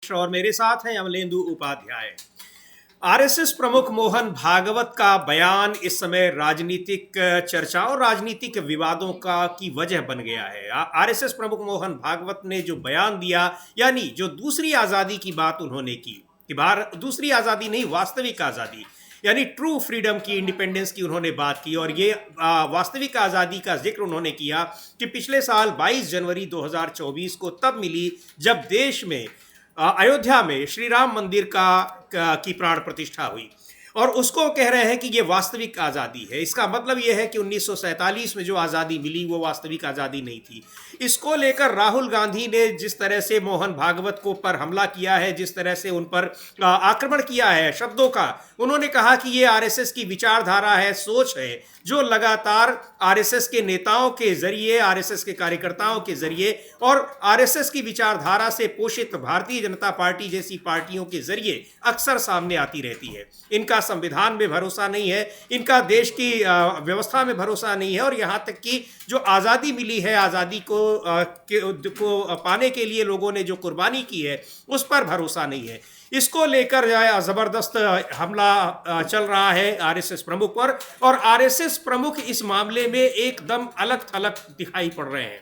और मेरे साथ हैं अमलेंदु उपाध्याय। आरएसएस प्रमुख मोहन भागवत का बयान इस समय राजनीतिक चर्चाओं और राजनीतिक विवादों का की वजह बन गया है। आरएसएस प्रमुख मोहन भागवत ने जो बयान दिया, यानी जो दूसरी आज़ादी की बात उन्होंने की कि बाहर दूसरी आज़ादी नहीं, वास्तविक आज़ादी यानी ट्रू फ्रीडम की, इंडिपेंडेंस की उन्होंने बात की। और ये वास्तविक आज़ादी का जिक्र उन्होंने किया कि पिछले साल 22 जनवरी 2024 को तब मिली जब देश में अयोध्या में श्री राम मंदिर की प्राण प्रतिष्ठा हुई, और उसको कह रहे हैं कि ये वास्तविक आज़ादी है। इसका मतलब ये है कि 1947 में जो आज़ादी मिली वो वास्तविक आज़ादी नहीं थी। इसको लेकर राहुल गांधी ने जिस तरह से मोहन भागवत को पर हमला किया है, जिस तरह से उन पर आक्रमण किया है शब्दों का, उन्होंने कहा कि ये आरएसएस की विचारधारा है, सोच है, जो लगातार आरएसएस के नेताओं के जरिए, आरएसएस के कार्यकर्ताओं के जरिए और आरएसएस की विचारधारा से पोषित भारतीय जनता पार्टी जैसी पार्टियों के जरिए अक्सर सामने आती रहती है। इनका संविधान में भरोसा नहीं है, इनका देश की व्यवस्था में भरोसा नहीं है, और यहाँ तक कि जो आज़ादी मिली है, आज़ादी को पाने के लिए लोगों ने जो कुर्बानी की है उस पर भरोसा नहीं है। इसको लेकर ज़बरदस्त हमला चल रहा है आरएसएस प्रमुख पर, और आरएसएस प्रमुख इस मामले में एकदम अलग थलग दिखाई पड़ रहे हैं।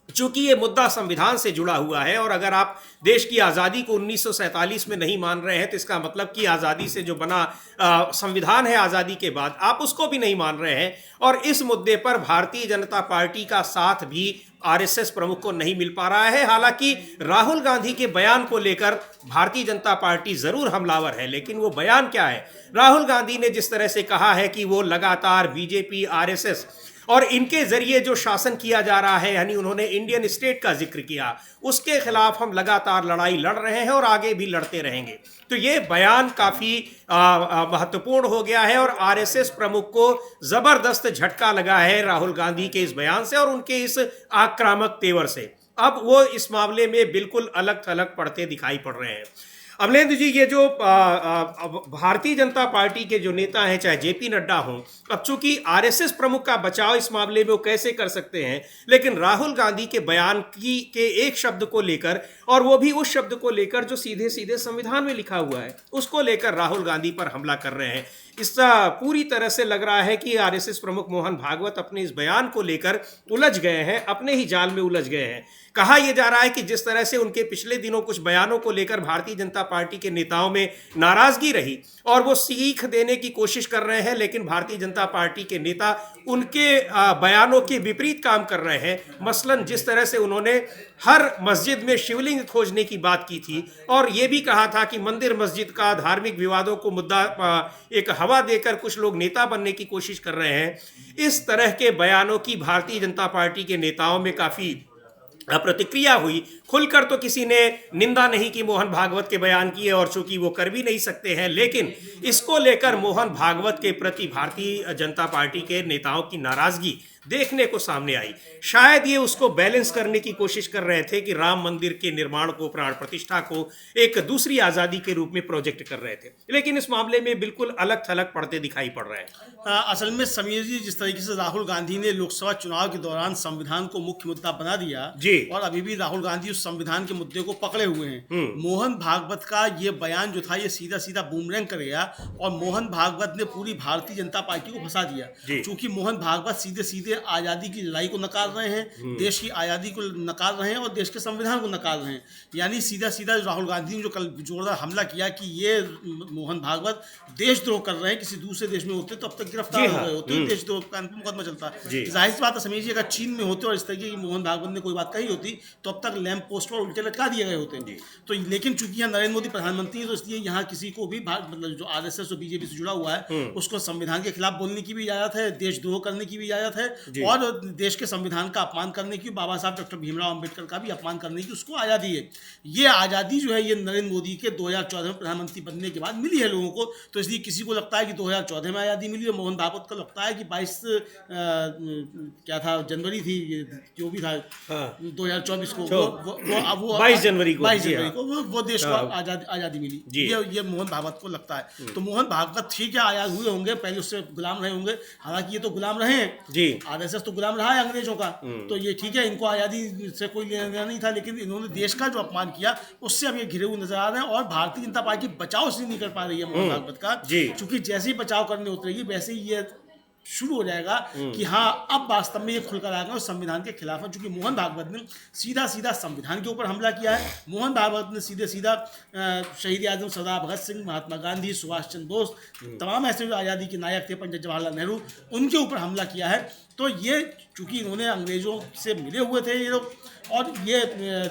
चूंकि ये मुद्दा संविधान से जुड़ा हुआ है, और अगर आप देश की आज़ादी को 1947 में नहीं मान रहे हैं तो इसका मतलब कि आज़ादी से जो बना संविधान है आज़ादी के बाद, आप उसको भी नहीं मान रहे हैं। और इस मुद्दे पर भारतीय जनता पार्टी का साथ भी आरएसएस प्रमुख को नहीं मिल पा रहा है। हालांकि राहुल गांधी के बयान को लेकर भारतीय जनता पार्टी जरूर हमलावर है, लेकिन वो बयान क्या है? राहुल गांधी ने जिस तरह से कहा है कि वो लगातार बीजेपी, आरएसएस और इनके जरिए जो शासन किया जा रहा है, यानी उन्होंने इंडियन स्टेट का जिक्र किया, उसके खिलाफ हम लगातार लड़ाई लड़ रहे हैं और आगे भी लड़ते रहेंगे। तो ये बयान काफ़ी महत्वपूर्ण हो गया है, और आरएसएस प्रमुख को ज़बरदस्त झटका लगा है राहुल गांधी के इस बयान से और उनके इस आक्रामक तेवर से। अब वो इस मामले में बिल्कुल अलग थलग पड़ते दिखाई पड़ रहे हैं। अमलेंदु जी, ये जो भारतीय जनता पार्टी के जो नेता हैं, चाहे जेपी नड्डा हों, अब चूंकि आरएसएस प्रमुख का बचाव इस मामले में वो कैसे कर सकते हैं, लेकिन राहुल गांधी के बयान के एक शब्द को लेकर, और वो भी उस शब्द को लेकर जो सीधे सीधे संविधान में लिखा हुआ है, उसको लेकर राहुल गांधी पर हमला कर रहे हैं। इसका पूरी तरह से लग रहा है कि आरएसएस प्रमुख मोहन भागवत अपने इस बयान को लेकर उलझ गए हैं, अपने ही जाल में उलझ गए हैं। कहा यह जा रहा है कि जिस तरह से उनके पिछले दिनों कुछ बयानों को लेकर भारतीय जनता पार्टी के नेताओं में नाराजगी रही और वो सीख देने की कोशिश कर रहे हैं, लेकिन भारतीय जनता पार्टी के नेता उनके बयानों के विपरीत काम कर रहे हैं। मसलन जिस तरह से उन्होंने हर मस्जिद में शिवलिंग खोजने की बात की थी, और ये भी कहा था कि मंदिर मस्जिद का धार्मिक विवादों को मुद्दा एक हवा देकर कुछ लोग नेता बनने की कोशिश कर रहे हैं। इस तरह के बयानों की भारतीय जनता पार्टी के नेताओं में काफ़ी प्रतिक्रिया हुई। खुलकर तो किसी ने निंदा नहीं की मोहन भागवत के बयान की है, और चूंकि वो कर भी नहीं सकते हैं, लेकिन इसको लेकर मोहन भागवत के प्रति भारतीय जनता पार्टी के नेताओं की नाराजगी देखने को सामने आई। शायद ये उसको बैलेंस करने की कोशिश कर रहे थे कि राम मंदिर के निर्माण को, प्राण प्रतिष्ठा को एक दूसरी आज़ादी के रूप में प्रोजेक्ट कर रहे थे, लेकिन इस मामले में बिल्कुल अलग थलग पड़ते दिखाई पड़ रहे हैं। असल में समीर जी, जिस तरीके से राहुल गांधी ने लोकसभा चुनाव के दौरान संविधान को मुख्य मुद्दा बना दिया जी, और अभी भी राहुल गांधी उस संविधान के मुद्दे को पकड़े हुए हैं। मोहन भागवत का ये बयान जो था, ये सीधा सीधा बूमरैंग कर गया, और मोहन भागवत ने पूरी भारतीय जनता पार्टी को फंसा दिया। क्योंकि मोहन भागवत सीधे सीधे आज़ादी की लड़ाई को नकार रहे हैं, देश की आज़ादी को नकार रहे हैं और देश के संविधान को नकार रहे हैं। यानी सीधा सीधा राहुल गांधी ने जो कल जोरदार हमला किया कि ये मोहन भागवत देशद्रोह कर रहे हैं, किसी दूसरे देश में होते तो अब तक गिरफ्तार हो गए होते, देशद्रोह का मुकदमा चलता। जाहिर सी बात है समीर जी, अगर चीन में होते और इस तरीके की मोहन भागवत ने कोई बात कही होती तो अब तक लैंप पोस्ट पर उल्टे लटका दिए गए होते। तो लेकिन चूंकि यहाँ नरेंद्र मोदी प्रधानमंत्री है, तो इसलिए यहाँ किसी को भी मतलब जो आरएसएस और बीजेपी से जुड़ा हुआ है उसको संविधान के खिलाफ बोलने की भी इजाजत है, देशद्रोह करने की भी इजाजत है, और देश के संविधान का अपमान करने की, बाबा साहब डॉक्टर भीमराव अंबेडकर का भी अपमान करने की उसको आज़ादी है। ये आज़ादी जो है ये नरेंद्र मोदी के 2014 में प्रधानमंत्री बनने के बाद मिली है लोगों को। तो इसलिए किसी को लगता है कि 2014 में आज़ादी मिली, और मोहन भागवत को लगता है कि 22 क्या था, जनवरी थी, जो भी था 2024 को, वो 22 जनवरी को वो देश को आज़ादी मिली। ये मोहन भागवत को लगता है। तो मोहन भागवत ठीक है, आज़ाद हुए होंगे, पहले उससे गुलाम रहे होंगे, हालांकि ये तो गुलाम रहे हैं। आरएसएस तो गुलाम रहा है अंग्रेजों का, तो ये ठीक है, इनको आज़ादी से कोई लेना देना नहीं था, लेकिन इन्होंने देश का जो अपमान किया उससे अब ये घिरे हुए नजर आ रहे हैं। और भारतीय जनता पार्टी बचाव इसलिए नहीं कर पा रही है मोहन भागवत का, क्योंकि जैसे ही बचाव करने उतरेगी वैसे ही ये शुरू हो जाएगा कि हाँ अब वास्तव में ये खुलकर आ गए और संविधान के खिलाफ है। चूंकि मोहन भागवत ने सीधा सीधा संविधान के ऊपर हमला किया है, मोहन भागवत ने सीधे सीधा शहीद आजम सरदार भगत सिंह, महात्मा गांधी, सुभाष चंद्र बोस, तमाम ऐसे जो आज़ादी के नायक थे, पंडित जवाहरलाल नेहरू, उनके ऊपर हमला किया है। तो ये चूंकि इन्होंने अंग्रेजों से मिले हुए थे ये लोग और ये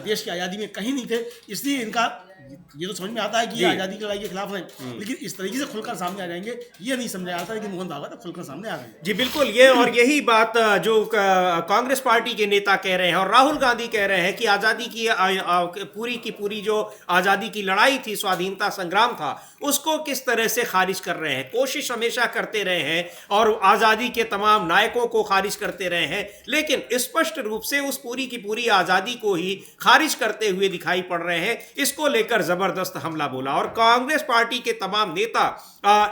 देश की आज़ादी में कहीं नहीं थे, इसलिए इनका ये तो समझ में आता है कि ये आज़ादी की लड़ाई के खिलाफ हैं, लेकिन इस तरीके से खुलकर सामने आ जाएंगे ये नहीं समझा जाता, लेकिन मोहन भागवत खुलकर सामने आ गए। जी बिल्कुल, ये और यही बात जो कांग्रेस पार्टी के नेता कह रहे हैं और राहुल गांधी कह रहे हैं कि आज़ादी की पूरी जो आज़ादी की लड़ाई थी, स्वाधीनता संग्राम था, उसको किस तरह से खारिज कर रहे हैं। कोशिश हमेशा करते रहे हैं और आज़ादी के तमाम नायकों को खारिज करते रहे हैं, लेकिन स्पष्ट रूप से उस पूरी की पूरी आज़ादी को ही खारिज करते हुए दिखाई पड़ रहे हैं। इसको लेकर जबरदस्त हमला बोला और कांग्रेस पार्टी के तमाम नेता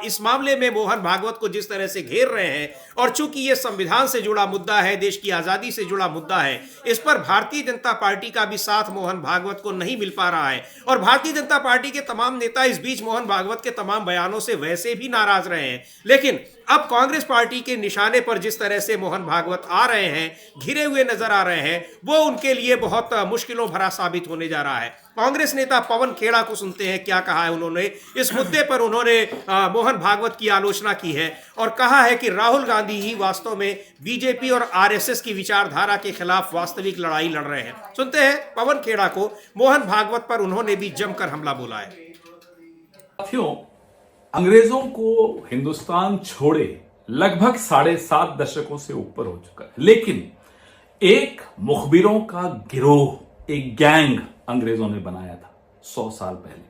इस मामले में मोहन भागवत को जिस तरह से घेर रहे हैं, और चूंकि यह संविधान से जुड़ा मुद्दा है, देश की आज़ादी से जुड़ा मुद्दा है, इस पर भारतीय जनता पार्टी का भी साथ मोहन भागवत को नहीं मिल पा रहा है। और भारतीय जनता पार्टी के तमाम नेता इस बीच मोहन भागवत के तमाम बयानों से वैसे भी नाराज रहे हैं, लेकिन अब कांग्रेस पार्टी के निशाने पर जिस तरह से मोहन भागवत आ रहे हैं, घिरे हुए नजर आ रहे हैं, वो उनके लिए बहुत मुश्किलों भरा साबित होने जा रहा है। कांग्रेस नेता पवन खेड़ा को सुनते हैं क्या कहा है उन्होंने इस मुद्दे पर। उन्होंने मोहन भागवत की आलोचना की है और कहा है कि राहुल गांधी ही वास्तव में बीजेपी और आरएसएस की विचारधारा के खिलाफ वास्तविक लड़ाई लड़ रहे हैं। सुनते हैं पवन खेड़ा को, मोहन भागवत पर उन्होंने भी जमकर हमला बोला है। साथियों, अंग्रेजों को हिंदुस्तान छोड़े लगभग 7.5 दशकों से ऊपर हो चुका है, लेकिन एक मुखबिरों का गिरोह, एक गैंग अंग्रेजों ने बनाया था 100 साल पहले।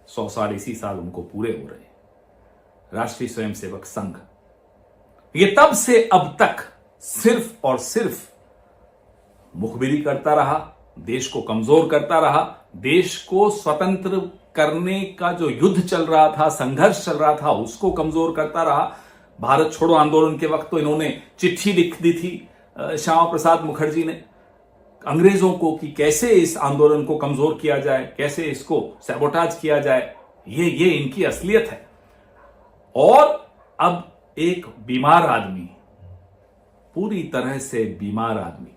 100 साल इसी साल उनको पूरे हो रहे हैं। राष्ट्रीय स्वयंसेवक संघ, ये तब से अब तक सिर्फ और सिर्फ मुखबिरी करता रहा, देश को कमजोर करता रहा, देश को स्वतंत्र करने का जो युद्ध चल रहा था, संघर्ष चल रहा था, उसको कमजोर करता रहा। भारत छोड़ो आंदोलन के वक्त तो इन्होंने चिट्ठी लिख दी थी श्यामा प्रसाद मुखर्जी ने अंग्रेजों को कि कैसे इस आंदोलन को कमजोर किया जाए, कैसे इसको सैबोटाज किया जाए। ये इनकी असलियत है। और अब एक बीमार आदमी, पूरी तरह से बीमार आदमी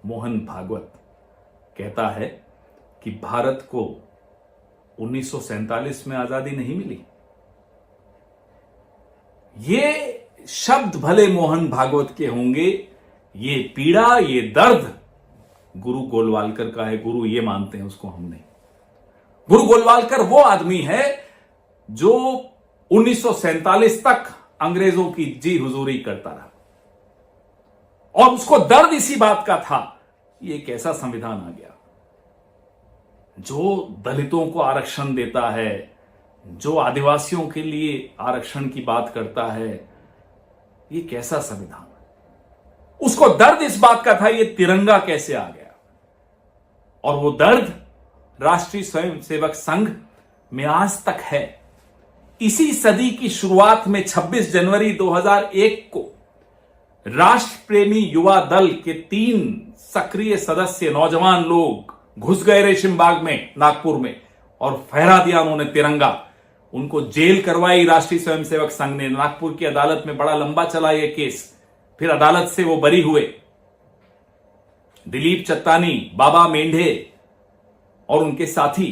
मोहन भागवत कहता है कि भारत को 1947 में आजादी नहीं मिली। ये शब्द भले मोहन भागवत के होंगे, ये पीड़ा, ये दर्द गुरु गोलवालकर का है। गुरु ये मानते हैं उसको, हम नहीं। गुरु गोलवालकर वो आदमी है जो 1947 तक अंग्रेजों की जी हुजूरी करता रहा, और उसको दर्द इसी बात का था ये कैसा संविधान आ गया जो दलितों को आरक्षण देता है, जो आदिवासियों के लिए आरक्षण की बात करता है। ये कैसा संविधान? उसको दर्द इस बात का था ये तिरंगा कैसे आ गया। और वो दर्द राष्ट्रीय स्वयंसेवक संघ में आज तक है। इसी सदी की शुरुआत में 26 जनवरी 2001 को राष्ट्र प्रेमी युवा दल के 3 सक्रिय सदस्य नौजवान लोग घुस गए रेशम बाग में, नागपुर में, और फहरा दिया उन्होंने तिरंगा। उनको जेल करवाई राष्ट्रीय स्वयंसेवक संघ ने। नागपुर की अदालत में बड़ा लंबा चला यह केस, फिर अदालत से वो बरी हुए। दिलीप चत्तानी, बाबा मेंढे और उनके साथी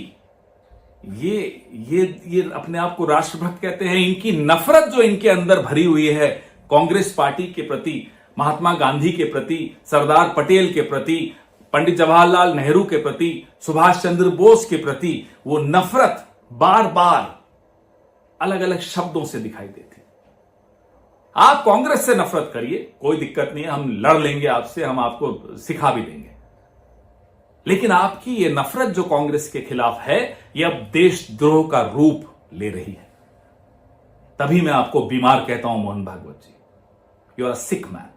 ये अपने आप को राष्ट्रभक्त कहते हैं। इनकी नफरत जो इनके अंदर भरी हुई है कांग्रेस पार्टी के प्रति, महात्मा गांधी के प्रति, सरदार पटेल के प्रति, पंडित जवाहरलाल नेहरू के प्रति, सुभाष चंद्र बोस के प्रति, वो नफरत बार बार अलग अलग शब्दों से दिखाई देती। आप कांग्रेस से नफरत करिए, कोई दिक्कत नहीं है, हम लड़ लेंगे आपसे, हम आपको सिखा भी देंगे। लेकिन आपकी ये नफरत जो कांग्रेस के खिलाफ है, ये अब देशद्रोह का रूप ले रही है। तभी मैं आपको बीमार कहता हूं Mohan Bhagwat ji, you are a sick man.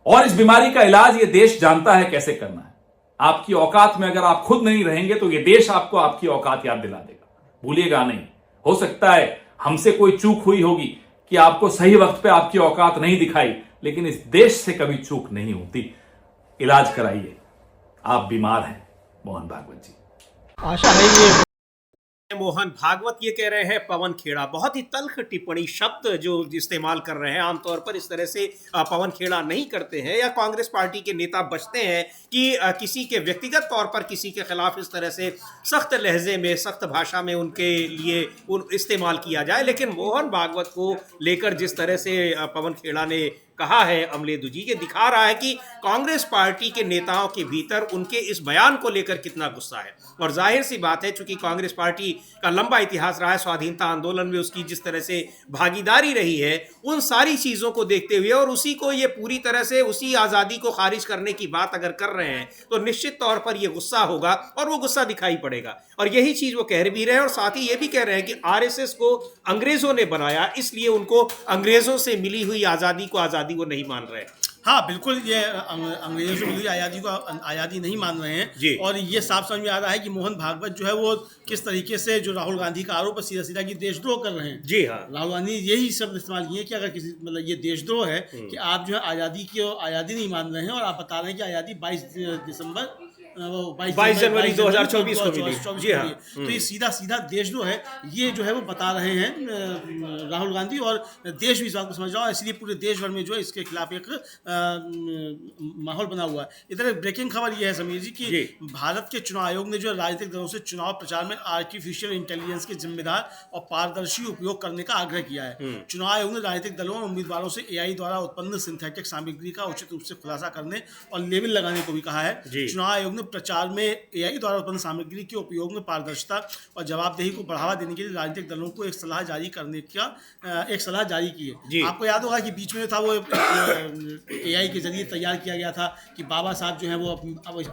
और इस बीमारी का इलाज ये देश जानता है कैसे करना है। आपकी औकात में अगर आप खुद नहीं रहेंगे तो ये देश आपको आपकी औकात याद दिला देगा, भूलिएगा नहीं। हो सकता है हमसे कोई चूक हुई होगी कि आपको सही वक्त पे आपकी औकात नहीं दिखाई, लेकिन इस देश से कभी चूक नहीं होती। इलाज कराइए, आप बीमार हैं मोहन भागवत जी। आशा है ये मोहन भागवत ये कह रहे हैं पवन खेड़ा। बहुत ही तल्ख टिप्पणी शब्द जो इस्तेमाल कर रहे हैं, आमतौर पर इस तरह से पवन खेड़ा नहीं करते हैं या कांग्रेस पार्टी के नेता बचते हैं कि किसी के व्यक्तिगत तौर पर किसी के खिलाफ इस तरह से सख्त लहजे में, सख्त भाषा में उनके लिए इस्तेमाल किया जाए। लेकिन मोहन भागवत को लेकर जिस तरह से पवन खेड़ा ने कहा है अमलेदु जी, के दिखा रहा है कि कांग्रेस पार्टी के नेताओं के भीतर उनके इस बयान को लेकर कितना गुस्सा है। और जाहिर सी बात है, चूंकि कांग्रेस पार्टी का लंबा इतिहास रहा है, स्वाधीनता आंदोलन में उसकी जिस तरह से भागीदारी रही है, उन सारी चीज़ों को देखते हुए और उसी को ये पूरी तरह से उसी आज़ादी को खारिज करने की बात अगर कर रहे हैं तो निश्चित तौर पर यह गुस्सा होगा और वो गुस्सा दिखाई पड़ेगा। और यही चीज़ वो कह भी रहे हैं और साथ ही ये भी कह रहे हैं कि आरएसएस को अंग्रेज़ों ने बनाया, इसलिए उनको अंग्रेज़ों से मिली हुई आज़ादी को आज़ादी वो नहीं मान रहे। हाँ बिल्कुल, ये अंग्रेजों से मिली आज़ादी को आज़ादी नहीं मान रहे हैं। और ये साफ समझ में आ रहा है कि मोहन भागवत जो है वो किस तरीके से जो राहुल गांधी का आरोप है सीधा सीधा कि देशद्रोह कर रहे हैं। जी हाँ, राहुल गांधी यही शब्द इस्तेमाल किए कि अगर किसी मतलब ये देशद्रोह है कि आप जो है आज़ादी नहीं मान रहे हैं और आप बता रहे हैं कि आज़ादी 22 जनवरी 2024 को मिली। जी हाँ, तो ये सीधा सीधा देशद्रोह है, ये जो है वो बता रहे हैं राहुल गांधी। और देश भी इस बात को समझ रहा है, इसलिए पूरे देश भर में जो है इसके खिलाफ एक माहौल बना हुआ है। इधर एक ब्रेकिंग खबर ये है समीर जी कि भारत के चुनाव आयोग ने जो राजनीतिक दलों से चुनाव प्रचार में आर्टिफिशियल इंटेलिजेंस के जिम्मेदार और पारदर्शी उपयोग करने का आग्रह किया है। चुनाव आयोग ने राजनीतिक दलों और उम्मीदवारों से AI द्वारा उत्पन्न सिंथेटिक सामग्री का उचित रूप से खुलासा करने और लेबल लगाने को भी कहा है। चुनाव आयोग ने प्रचार में AI द्वारा उत्पन्न सामग्री के उपयोग में पारदर्शिता और जवाबदेही को बढ़ावा देने के लिए राजनीतिक दलों को एक सलाह जारी करने का एक सलाह जारी की है। आपको याद होगा कि बीच में था वो AI के जरिए तैयार किया गया था कि बाबा साहब जो है वो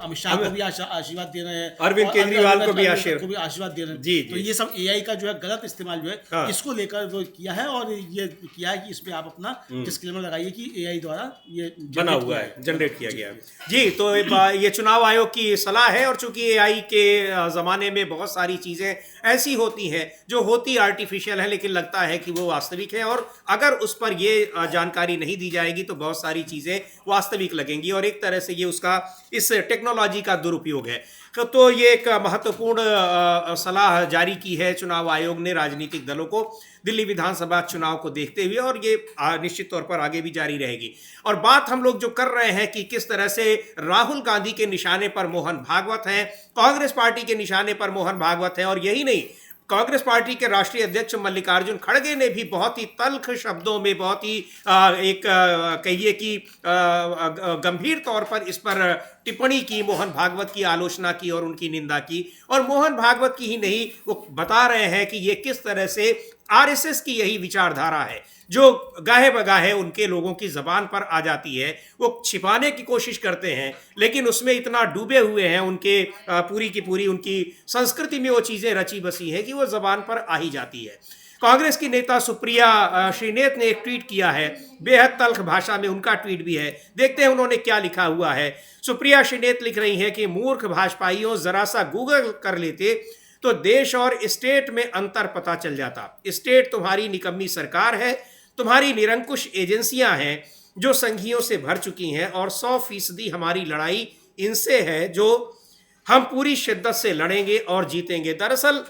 अमित शाह को भी आशीर्वाद दे रहे हैं, अरविंद केजरीवाल को भी आशीर्वाद दे रहे हैं। तो ये सब AI का जो है गलत इस्तेमाल जो है इसको लेकर वो किया है और ये किया है कि इसमें आप अपना डिस्क्लेमर लगाइए कि AI द्वारा ये बना हुआ है, जनरेट किया गया। जी, तो ये चुनाव आयोग की सलाह है और चूंकि AI के ज़माने में बहुत सारी चीज़ें ऐसी होती हैं जो होती आर्टिफिशियल है लेकिन लगता है कि वो वास्तविक है, और अगर उस पर ये जानकारी नहीं दी जाएगी तो बहुत सारी चीज़ें वास्तविक लगेंगी और एक तरह से ये उसका इस टेक्नोलॉजी का दुरुपयोग है। तो ये एक महत्वपूर्ण सलाह जारी की है चुनाव आयोग ने राजनीतिक दलों को दिल्ली विधानसभा चुनाव को देखते हुए, और ये निश्चित तौर पर आगे भी जारी रहेगी। और बात हम लोग जो कर रहे हैं कि किस तरह से राहुल गांधी के निशाने पर मोहन भागवत हैं, कांग्रेस पार्टी के निशाने पर मोहन भागवत हैं, और यही नहीं, कांग्रेस पार्टी के राष्ट्रीय अध्यक्ष मल्लिकार्जुन खड़गे ने भी बहुत ही तल्ख शब्दों में, बहुत ही कहिए कि गंभीर तौर पर इस पर टिप्पणी की, मोहन भागवत की आलोचना की और उनकी निंदा की। और मोहन भागवत की ही नहीं, वो बता रहे हैं कि ये किस तरह से आरएसएस की यही विचारधारा है जो गाहे बगाहे उनके लोगों की जबान पर आ जाती है। वो छिपाने की कोशिश करते हैं लेकिन उसमें इतना डूबे हुए हैं, उनके पूरी की पूरी उनकी संस्कृति में वो चीज़ें रची बसी हैं कि वो जबान पर आ ही जाती है। कांग्रेस की नेता सुप्रिया श्रीनेत ने एक ट्वीट किया है, बेहद तल्ख भाषा में उनका ट्वीट भी है। देखते हैं उन्होंने क्या लिखा हुआ है। सुप्रिया श्रीनेत लिख रही हैं कि मूर्ख भाजपाइयों, जरा सा गूगल कर लेते तो देश और स्टेट में अंतर पता चल जाता। स्टेट तुम्हारी निकम्मी सरकार है, तुम्हारी निरंकुश एजेंसियां हैं जो संघियों से भर चुकी हैं, और 100% हमारी लड़ाई इनसे है जो हम पूरी शिद्दत से लड़ेंगे और जीतेंगे। दरअसल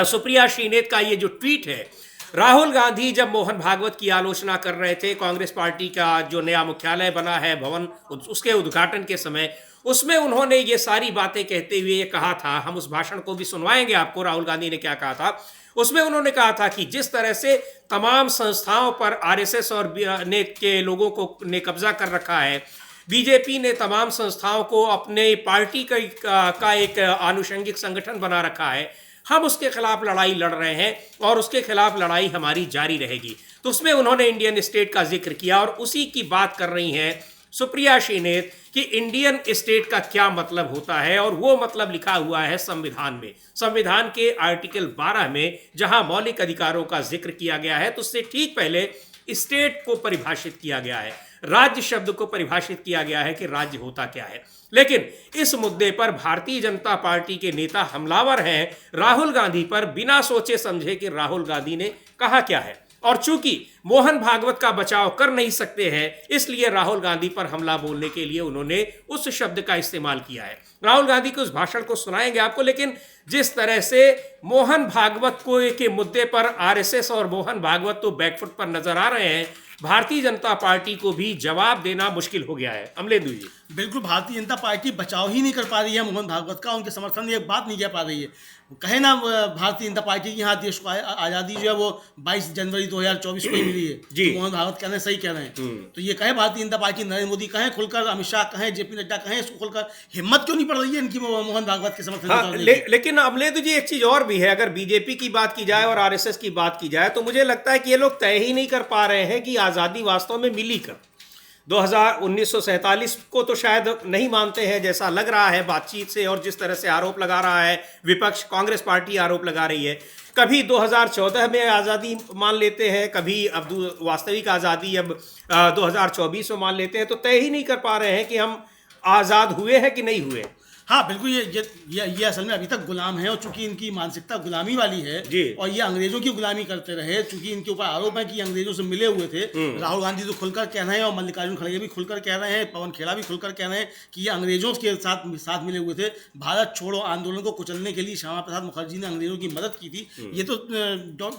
सुप्रिया श्रीनेत का ये जो ट्वीट है, राहुल गांधी जब मोहन भागवत की आलोचना कर रहे थे, कांग्रेस पार्टी का जो नया मुख्यालय बना है भवन, उसके उद्घाटन के समय, उसमें उन्होंने ये सारी बातें कहते हुए ये कहा था, हम उस भाषण को भी सुनवाएंगे आपको, राहुल गांधी ने क्या कहा था। उसमें उन्होंने कहा था कि जिस तरह से तमाम संस्थाओं पर आरएसएस और के लोगों को ने कब्जा कर रखा है, बीजेपी ने तमाम संस्थाओं को अपने पार्टी का एक आनुषंगिक संगठन बना रखा है, हम उसके खिलाफ लड़ाई लड़ रहे हैं और उसके खिलाफ लड़ाई हमारी जारी रहेगी। तो उसमें उन्होंने इंडियन स्टेट का जिक्र किया और उसी की बात कर रही हैं सुप्रिया श्रीनेत कि इंडियन स्टेट का क्या मतलब होता है, और वो मतलब लिखा हुआ है संविधान में, संविधान के आर्टिकल 12 में, जहां मौलिक अधिकारों का जिक्र किया गया है। तो उससे ठीक पहले स्टेट को परिभाषित किया गया है, राज्य शब्द को परिभाषित किया गया है कि राज्य होता क्या है। लेकिन इस मुद्दे पर भारतीय जनता पार्टी के नेता हमलावर हैं राहुल गांधी पर, बिना सोचे समझे कि राहुल गांधी ने कहा क्या है। और चूंकि मोहन भागवत का बचाव कर नहीं सकते हैं, इसलिए राहुल गांधी पर हमला बोलने के लिए उन्होंने उस शब्द का इस्तेमाल किया है। राहुल गांधी के उस भाषण को सुनाएंगे आपको, लेकिन जिस तरह से मोहन भागवत को के मुद्दे पर आरएसएस और मोहन भागवत तो बैकफुट पर नजर आ रहे हैं, भारतीय जनता पार्टी को भी जवाब देना मुश्किल हो गया है। अमलेंदु जी, बिल्कुल भारतीय जनता पार्टी बचाव ही नहीं कर पा रही है मोहन भागवत का, उनके समर्थन में एक बात नहीं कह पा रही है। कहे ना भारतीय जनता पार्टी की यहाँ देश को आज़ादी जो है वो 22 जनवरी 2024 को ही मिली है जी। तो मोहन भागवत कहने सही कह रहे हैं। तो ये कहे भारतीय जनता पार्टी, नरेंद्र मोदी कहें खुलकर, अमित शाह कहें, जेपी नड्डा कहें, इसको खुलकर, हिम्मत क्यों नहीं पड़ रही है इनकी मोहन भागवत के समर्थन में उतरने की? लेकिन अमलेंदु जी एक चीज और भी है, अगर बीजेपी की बात की जाए और आरएसएस की बात की जाए तो मुझे लगता है कि ये लोग तय ही नहीं कर पा रहे हैं कि आज़ादी वास्तव में मिली कब। 1947 को तो शायद नहीं मानते हैं जैसा लग रहा है बातचीत से, और जिस तरह से आरोप लगा रहा है विपक्ष, कांग्रेस पार्टी आरोप लगा रही है। कभी 2014 में आज़ादी मान लेते हैं, कभी अब वास्तविक आज़ादी अब 2024 में मान लेते हैं, तो तय ही नहीं कर पा रहे हैं कि हम आज़ाद हुए हैं कि नहीं हुए। हाँ बिल्कुल, ये असल में अभी तक गुलाम है, और चूंकि इनकी मानसिकता गुलामी वाली है और ये अंग्रेजों की गुलामी करते रहे, चूंकि इनके ऊपर आरोप है कि अंग्रेजों से मिले हुए थे। राहुल गांधी तो खुलकर कह रहे हैं और मल्लिकार्जुन खड़गे भी खुलकर कह रहे हैं, पवन खेड़ा भी खुलकर कह रहे हैं कि ये अंग्रेजों के साथ मिले हुए थे। भारत छोड़ो आंदोलन को कुचलने के लिए श्यामा प्रसाद मुखर्जी ने अंग्रेजों की मदद की थी। ये तो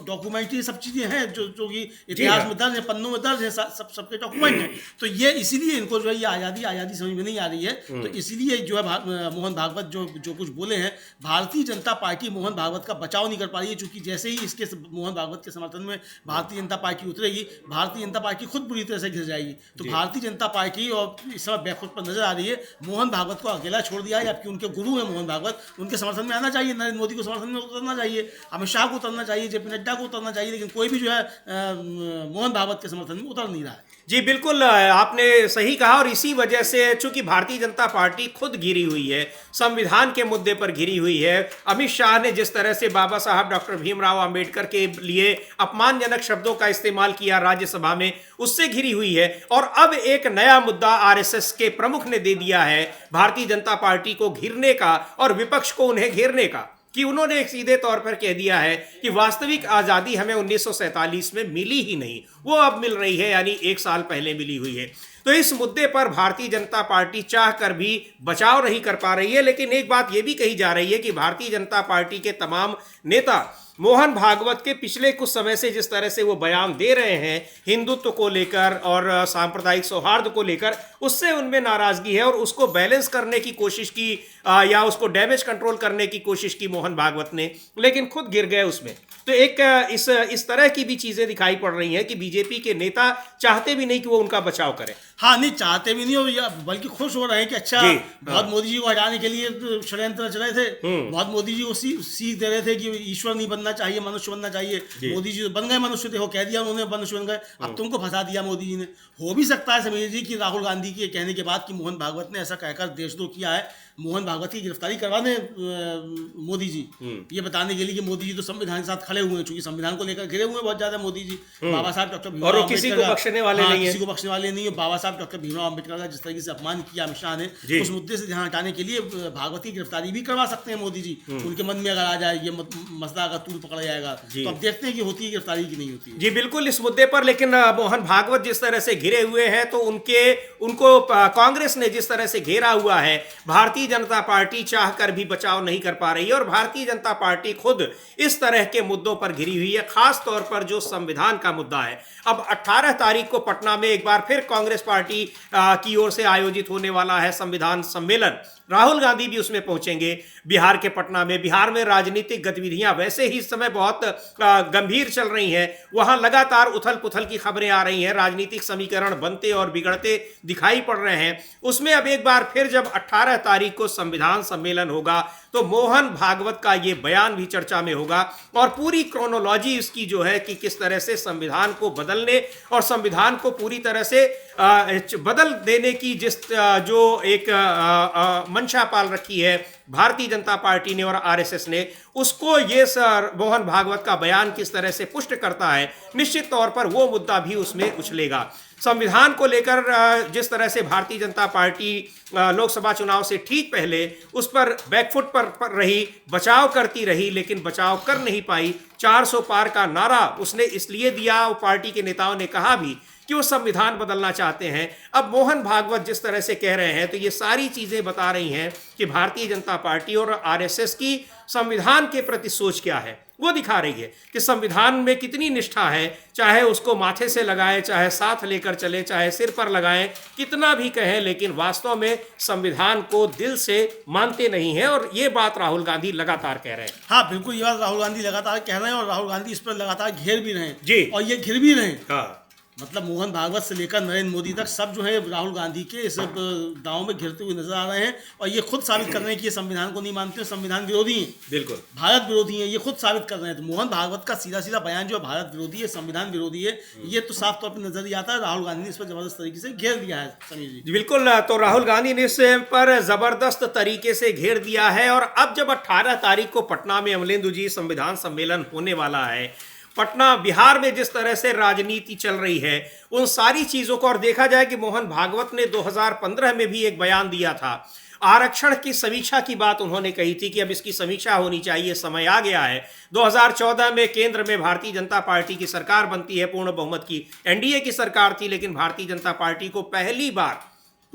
डॉक्यूमेंट्री सब चीजें हैं जो कि इतिहास में दर्ज है, पन्नों में दर्ज है, सबके डॉक्यूमेंट है। तो ये इसीलिए इनको जो है ये आज़ादी समझ में नहीं आ रही है। तो इसीलिए जो है मोहन भागवत जो कुछ बोले हैं, भारतीय जनता पार्टी मोहन भागवत का बचाव नहीं कर पा रही है, क्योंकि जैसे ही इसके मोहन भागवत के समर्थन में भारतीय जनता पार्टी उतरेगी, भारतीय जनता पार्टी खुद बुरी तरह से घिर जाएगी। तो भारतीय जनता पार्टी और इस समय बैकफुट पर नजर आ रही है। मोहन भागवत को अकेला छोड़ दिया है, जबकि उनके गुरु हैं मोहन भागवत, उनके समर्थन में आना चाहिए, नरेंद्र मोदी को समर्थन में उतरना चाहिए, अमित शाह को उतरना चाहिए, जेपी नड्डा को उतरना चाहिए, लेकिन कोई भी जो है मोहन भागवत के समर्थन में उतर नहीं रहा है। जी बिल्कुल, आपने सही कहा, और इसी वजह से चूंकि भारतीय जनता पार्टी खुद घिरी हुई है, संविधान के मुद्दे पर घिरी हुई है। अमित शाह ने जिस तरह से बाबा साहब डॉक्टर भीमराव अंबेडकर के लिए अपमानजनक शब्दों का इस्तेमाल किया राज्यसभा में, उससे घिरी हुई है। और अब एक नया मुद्दा आरएसएस के प्रमुख ने दे दिया है भारतीय जनता पार्टी को घिरने का और विपक्ष को उन्हें घेरने का, कि उन्होंने एक सीधे तौर पर कह दिया है कि वास्तविक आज़ादी हमें 1947 में मिली ही नहीं, वो अब मिल रही है, यानी 1 साल पहले मिली हुई है। तो इस मुद्दे पर भारतीय जनता पार्टी चाह कर भी बचाव नहीं कर पा रही है। लेकिन एक बात यह भी कही जा रही है कि भारतीय जनता पार्टी के तमाम नेता मोहन भागवत के पिछले कुछ समय से जिस तरह से वो बयान दे रहे हैं हिंदुत्व को लेकर और सांप्रदायिक सौहार्द को लेकर, उससे उनमें नाराजगी है, और उसको बैलेंस करने की कोशिश की या उसको डैमेज कंट्रोल करने की कोशिश की मोहन भागवत ने, लेकिन खुद गिर गए उसमें। तो एक इस तरह की भी चीजें दिखाई पड़ रही हैं कि बीजेपी के नेता चाहते भी नहीं कि वो उनका बचाव करें। हाँ, नहीं चाहते भी नहीं, और बल्कि खुश हो रहे हैं कि अच्छा बहुत मोदी जी को हटाने के लिए षड्यंत्र रच रहे थे, बहुत मोदी जी को सीख दे रहे थे कि ईश्वर नहीं बनना चाहिए, मनुष्य बनना चाहिए। मोदी जी तो बन गए मनुष्य, देखो कह दिया उन्होंने मनुष्य बन गए, अब तुमको फंसा दिया मोदी जी ने। हो भी सकता है समीर जी कि राहुल गांधी के कहने के बाद कि मोहन भागवत ने ऐसा कहकर देशद्रोह किया है, मोहन भागवत की गिरफ्तारी करवा दें मोदी जी, ये बताने के लिए कि मोदी जी तो संविधान के साथ खड़े हुए हैं, चूंकि संविधान को लेकर घिरे हुए हैं बहुत ज्यादा मोदी जी। बाबा साहब डॉक्टर भीमराव और किसी को बख्शने वाले नहीं है, किसी को बख्शने वाले नहीं है। बाबा साहब डॉक्टर भीमराव अंबेडकर का जिस तरीके से अपमान किया अमित शाह ने, उस मुद्दे से ध्यान हटाने के लिए भागवत की गिरफ्तारी भी करवा सकते हैं मोदी जी, उनके मन में अगर आ जाए ये मसला अगर तूल पकड़ा जाएगा। तो अब देखते हैं कि होती है गिरफ्तारी की नहीं होती है। जी बिल्कुल, इस मुद्दे पर लेकिन मोहन भागवत जिस तरह से घिरे हुए हैं, तो उनको कांग्रेस ने जिस तरह से घेरा हुआ है, भारतीय जनता पार्टी चाहकर भी बचाव नहीं कर पा रही है। और भारतीय जनता पार्टी खुद इस तरह के मुद्दों पर घिरी हुई है, खास तौर पर जो संविधान का मुद्दा है। अब 18 तारीख को पटना में एक बार फिर कांग्रेस पार्टी की ओर से आयोजित होने वाला है संविधान सम्मेलन, राहुल गांधी भी उसमें पहुंचेंगे बिहार के पटना में। बिहार में राजनीतिक गतिविधियां वैसे ही इस समय बहुत गंभीर चल रही हैं, वहां लगातार उथल पुथल की खबरें आ रही हैं, राजनीतिक समीकरण बनते और बिगड़ते दिखाई पड़ रहे हैं। उसमें अब एक बार फिर जब 18 तारीख को संविधान सम्मेलन होगा तो मोहन भागवत का ये बयान भी चर्चा में होगा, और पूरी क्रोनोलॉजी इसकी जो है कि किस तरह से संविधान को बदलने और संविधान को पूरी तरह से बदल देने की जो एक मंशा पाल रखी है भारतीय जनता पार्टी ने और आरएसएस ने, उसको ये सर मोहन भागवत का बयान किस तरह से पुष्ट करता है, निश्चित तौर पर वो मुद्दा भी उसमें उछलेगा। संविधान को लेकर जिस तरह से भारतीय जनता पार्टी लोकसभा चुनाव से ठीक पहले उस पर बैकफुट पर रही, बचाव करती रही, लेकिन बचाव कर नहीं पाई। 400 पार का नारा उसने इसलिए दिया, पार्टी के नेताओं ने कहा भी कि वो संविधान बदलना चाहते हैं। अब मोहन भागवत जिस तरह से कह रहे हैं, तो ये सारी चीज़ें बता रही हैं कि भारतीय जनता पार्टी और आरएसएस की संविधान के प्रति सोच क्या है, वो दिखा रही है कि संविधान में कितनी निष्ठा है। चाहे उसको माथे से लगाएं, चाहे साथ लेकर चले, चाहे सिर पर लगाएं, कितना भी कहें, लेकिन वास्तव में संविधान को दिल से मानते नहीं हैं। और ये बात राहुल गांधी लगातार कह रहे हैं। हाँ बिल्कुल, ये बात राहुल गांधी लगातार कह रहे हैं और राहुल गांधी इस पर लगातार घेर भी रहे हैं जी, और ये घिर भी रहे हैं। हाँ, मतलब मोहन भागवत से लेकर नरेंद्र मोदी तक सब जो है राहुल गांधी के इस दांव में घिरते हुए नजर आ रहे हैं और ये खुद साबित कर रहे हैं कि ये संविधान को नहीं मानते, संविधान विरोधी हैं, बिल्कुल भारत विरोधी हैं, ये खुद साबित कर रहे हैं। तो मोहन भागवत का सीधा सीधा बयान जो भारत विरोधी है, संविधान विरोधी है, ये तो साफ तौर पर नजर ही आता है। राहुल गांधी ने इस पर जबरदस्त तरीके से घेर दिया है। समीर जी बिल्कुल, तो राहुल गांधी ने इस पर जबरदस्त तरीके से घेर दिया है। और अब जब 18 तारीख को पटना में अमलेंदु जी संविधान सम्मेलन होने वाला है, पटना बिहार में जिस तरह से राजनीति चल रही है, उन सारी चीजों को, और देखा जाए कि मोहन भागवत ने 2015 में भी एक बयान दिया था, आरक्षण की समीक्षा की बात उन्होंने कही थी कि अब इसकी समीक्षा होनी चाहिए, समय आ गया है। 2014 में केंद्र में भारतीय जनता पार्टी की सरकार बनती है, पूर्ण बहुमत की एनडीए की सरकार थी, लेकिन भारतीय जनता पार्टी को पहली बार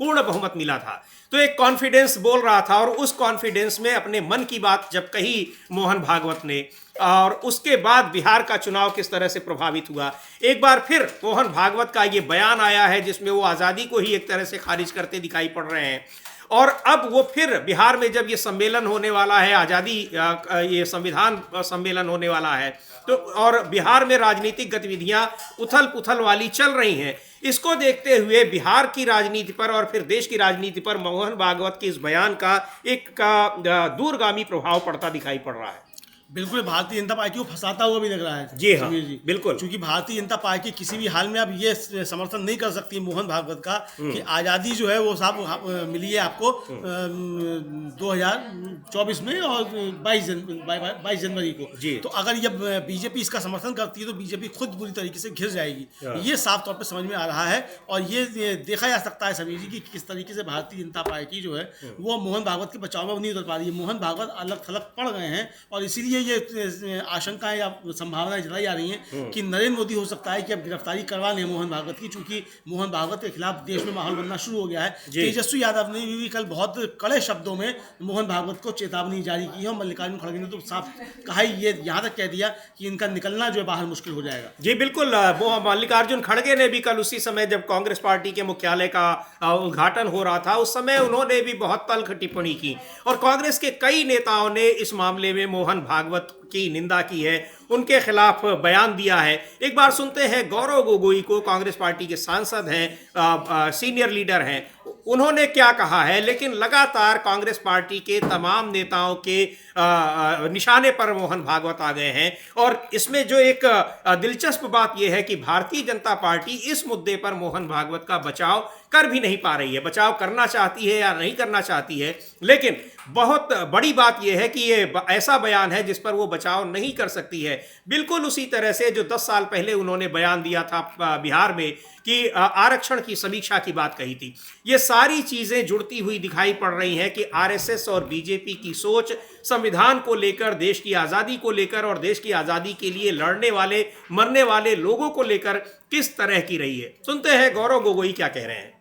पूर्ण बहुमत मिला था। तो एक कॉन्फिडेंस बोल रहा था, और उस कॉन्फिडेंस में अपने मन की बात जब कही मोहन भागवत ने, और उसके बाद बिहार का चुनाव किस तरह से प्रभावित हुआ, एक बार फिर मोहन भागवत का ये बयान आया है जिसमें वो आज़ादी को ही एक तरह से खारिज करते दिखाई पड़ रहे हैं। और अब वो फिर बिहार में जब ये सम्मेलन होने वाला है, आज़ादी ये संविधान सम्मेलन होने वाला है, तो और बिहार में राजनीतिक गतिविधियां उथल पुथल वाली चल रही हैं, इसको देखते हुए बिहार की राजनीति पर और फिर देश की राजनीति पर मोहन भागवत के इस बयान का एक दूरगामी प्रभाव पड़ता दिखाई पड़ रहा है। बिल्कुल भारतीय जनता पार्टी को फंसाता हुआ भी लग रहा है। जी हाँ, जी बिल्कुल, क्योंकि भारतीय जनता पार्टी किसी भी हाल में अब ये समर्थन नहीं कर सकती मोहन भागवत का कि आज़ादी जो है वो साहब मिली है आपको 2024 में और 22 जनवरी को जी। तो अगर ये बीजेपी इसका समर्थन करती है तो बीजेपी खुद बुरी तरीके से घिर जाएगी, ये साफ तौर पर समझ में आ रहा है। और ये देखा जा सकता है समीर जी की किस तरीके से भारतीय जनता पार्टी जो है वो मोहन भागवत के बचाव में नहीं उतर पा रही है। मोहन भागवत अलग थलग पड़ गए हैं और इसीलिए ये आशंकाएं या संभावनाएं जताई जा रही हैं कि नरेंद्र मोदी हो सकता है कि अब गिरफ्तारी करवा लें मोहन भागवत की, चूंकि मोहन भागवत के खिलाफ देश में माहौल बनना शुरू हो गया है। तेजस्वी यादव ने भी कल बहुत कड़े शब्दों में मोहन भागवत को चेतावनी जारी की है और मल्लिकार्जुन खड़गे ने तो साफ कहा ही, ये यहाँ तक कह दिया कि इनका निकलना जो है बाहर मुश्किल हो जाएगा। जी बिल्कुल, मल्लिकार्जुन खड़गे ने भी कल उसी समय जब कांग्रेस पार्टी के मुख्यालय का उद्घाटन हो रहा था, उस समय उन्होंने भी बहुत तल्ख टिप्पणी की और कांग्रेस के कई नेताओं ने इस मामले में मोहन भागवत की निंदा की है, उनके खिलाफ बयान दिया है। एक बार सुनते हैं गौरव गोगोई को, कांग्रेस पार्टी के सांसद हैं, सीनियर लीडर हैं, उन्होंने क्या कहा है। लेकिन लगातार कांग्रेस पार्टी के तमाम नेताओं के निशाने पर मोहन भागवत आ गए हैं। और इसमें जो एक दिलचस्प बात यह है कि भारतीय जनता पार्टी इस मुद्दे पर मोहन भागवत का बचाव कर भी नहीं पा रही है। बचाव करना चाहती है या नहीं करना चाहती है, लेकिन बहुत बड़ी बात यह है कि ये ऐसा बयान है जिस पर वो बचाव नहीं कर सकती है। बिल्कुल उसी तरह से जो 10 साल पहले उन्होंने बयान दिया था बिहार में कि आरक्षण की समीक्षा की बात कही थी। ये सारी चीजें जुड़ती हुई दिखाई पड़ रही हैं कि आरएसएस और बीजेपी की सोच संविधान को लेकर, देश की आज़ादी को लेकर और देश की आज़ादी के लिए लड़ने वाले मरने वाले लोगों को लेकर किस तरह की रही है। सुनते हैं गौरव गोगोई क्या कह रहे हैं।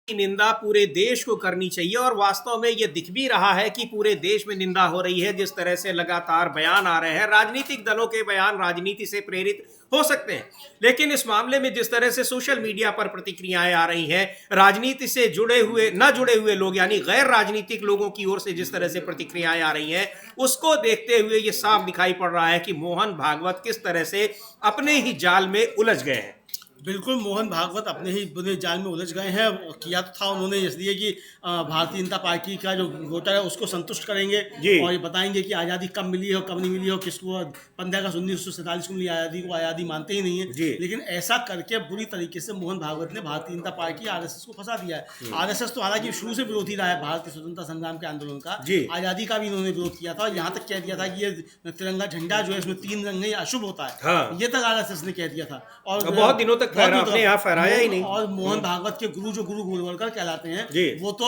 निंदा पूरे देश को करनी चाहिए और वास्तव में ये दिख भी रहा है कि पूरे देश में निंदा हो रही है। जिस तरह से लगातार बयान आ रहे हैं, राजनीतिक दलों के बयान राजनीति से प्रेरित हो सकते हैं, लेकिन इस मामले में जिस तरह से सोशल मीडिया पर प्रतिक्रियाएं आ रही हैं, राजनीति से जुड़े हुए न जुड़े हुए लोग यानी गैर राजनीतिक लोगों की ओर से जिस तरह से प्रतिक्रियाएं आ रही हैं, उसको देखते हुए ये साफ दिखाई पड़ रहा है कि मोहन भागवत किस तरह से अपने ही जाल में उलझ गए हैं। बिल्कुल, मोहन भागवत अपने ही बुरे जाल में उलझ गए हैं। किया तो था उन्होंने इसलिए कि भारतीय जनता पार्टी का जो वोटर है उसको संतुष्ट करेंगे जी। और ये बताएंगे कि आज़ादी कब मिली है और कब नहीं मिली है और किसको 15 अगस्त 1947 को मिली आज़ादी को आज़ादी मानते ही नहीं जी। है। लेकिन ऐसा करके बुरी तरीके से मोहन भागवत ने भारतीय जनता पार्टी आरएसएस को फंसा दिया है। आरएसएस तो हालांकि शुरू से विरोधी रहा है भारतीय स्वतंत्रता संग्राम के आंदोलन का, जी। आज़ादी का भी इन्होंने विरोध किया था और यहाँ तक कह दिया था कि ये तिरंगा झंडा जो है इसमें 3 रंग है, ये अशुभ होता है। हाँ। ये तक आरएसएस ने कह दिया था और बहुत दिनों तक अपने यहाँ फहराया ही नहीं। और मोहन भागवत के गुरु जो गुरु गोलवलकर कहलाते हैं, जी। वो तो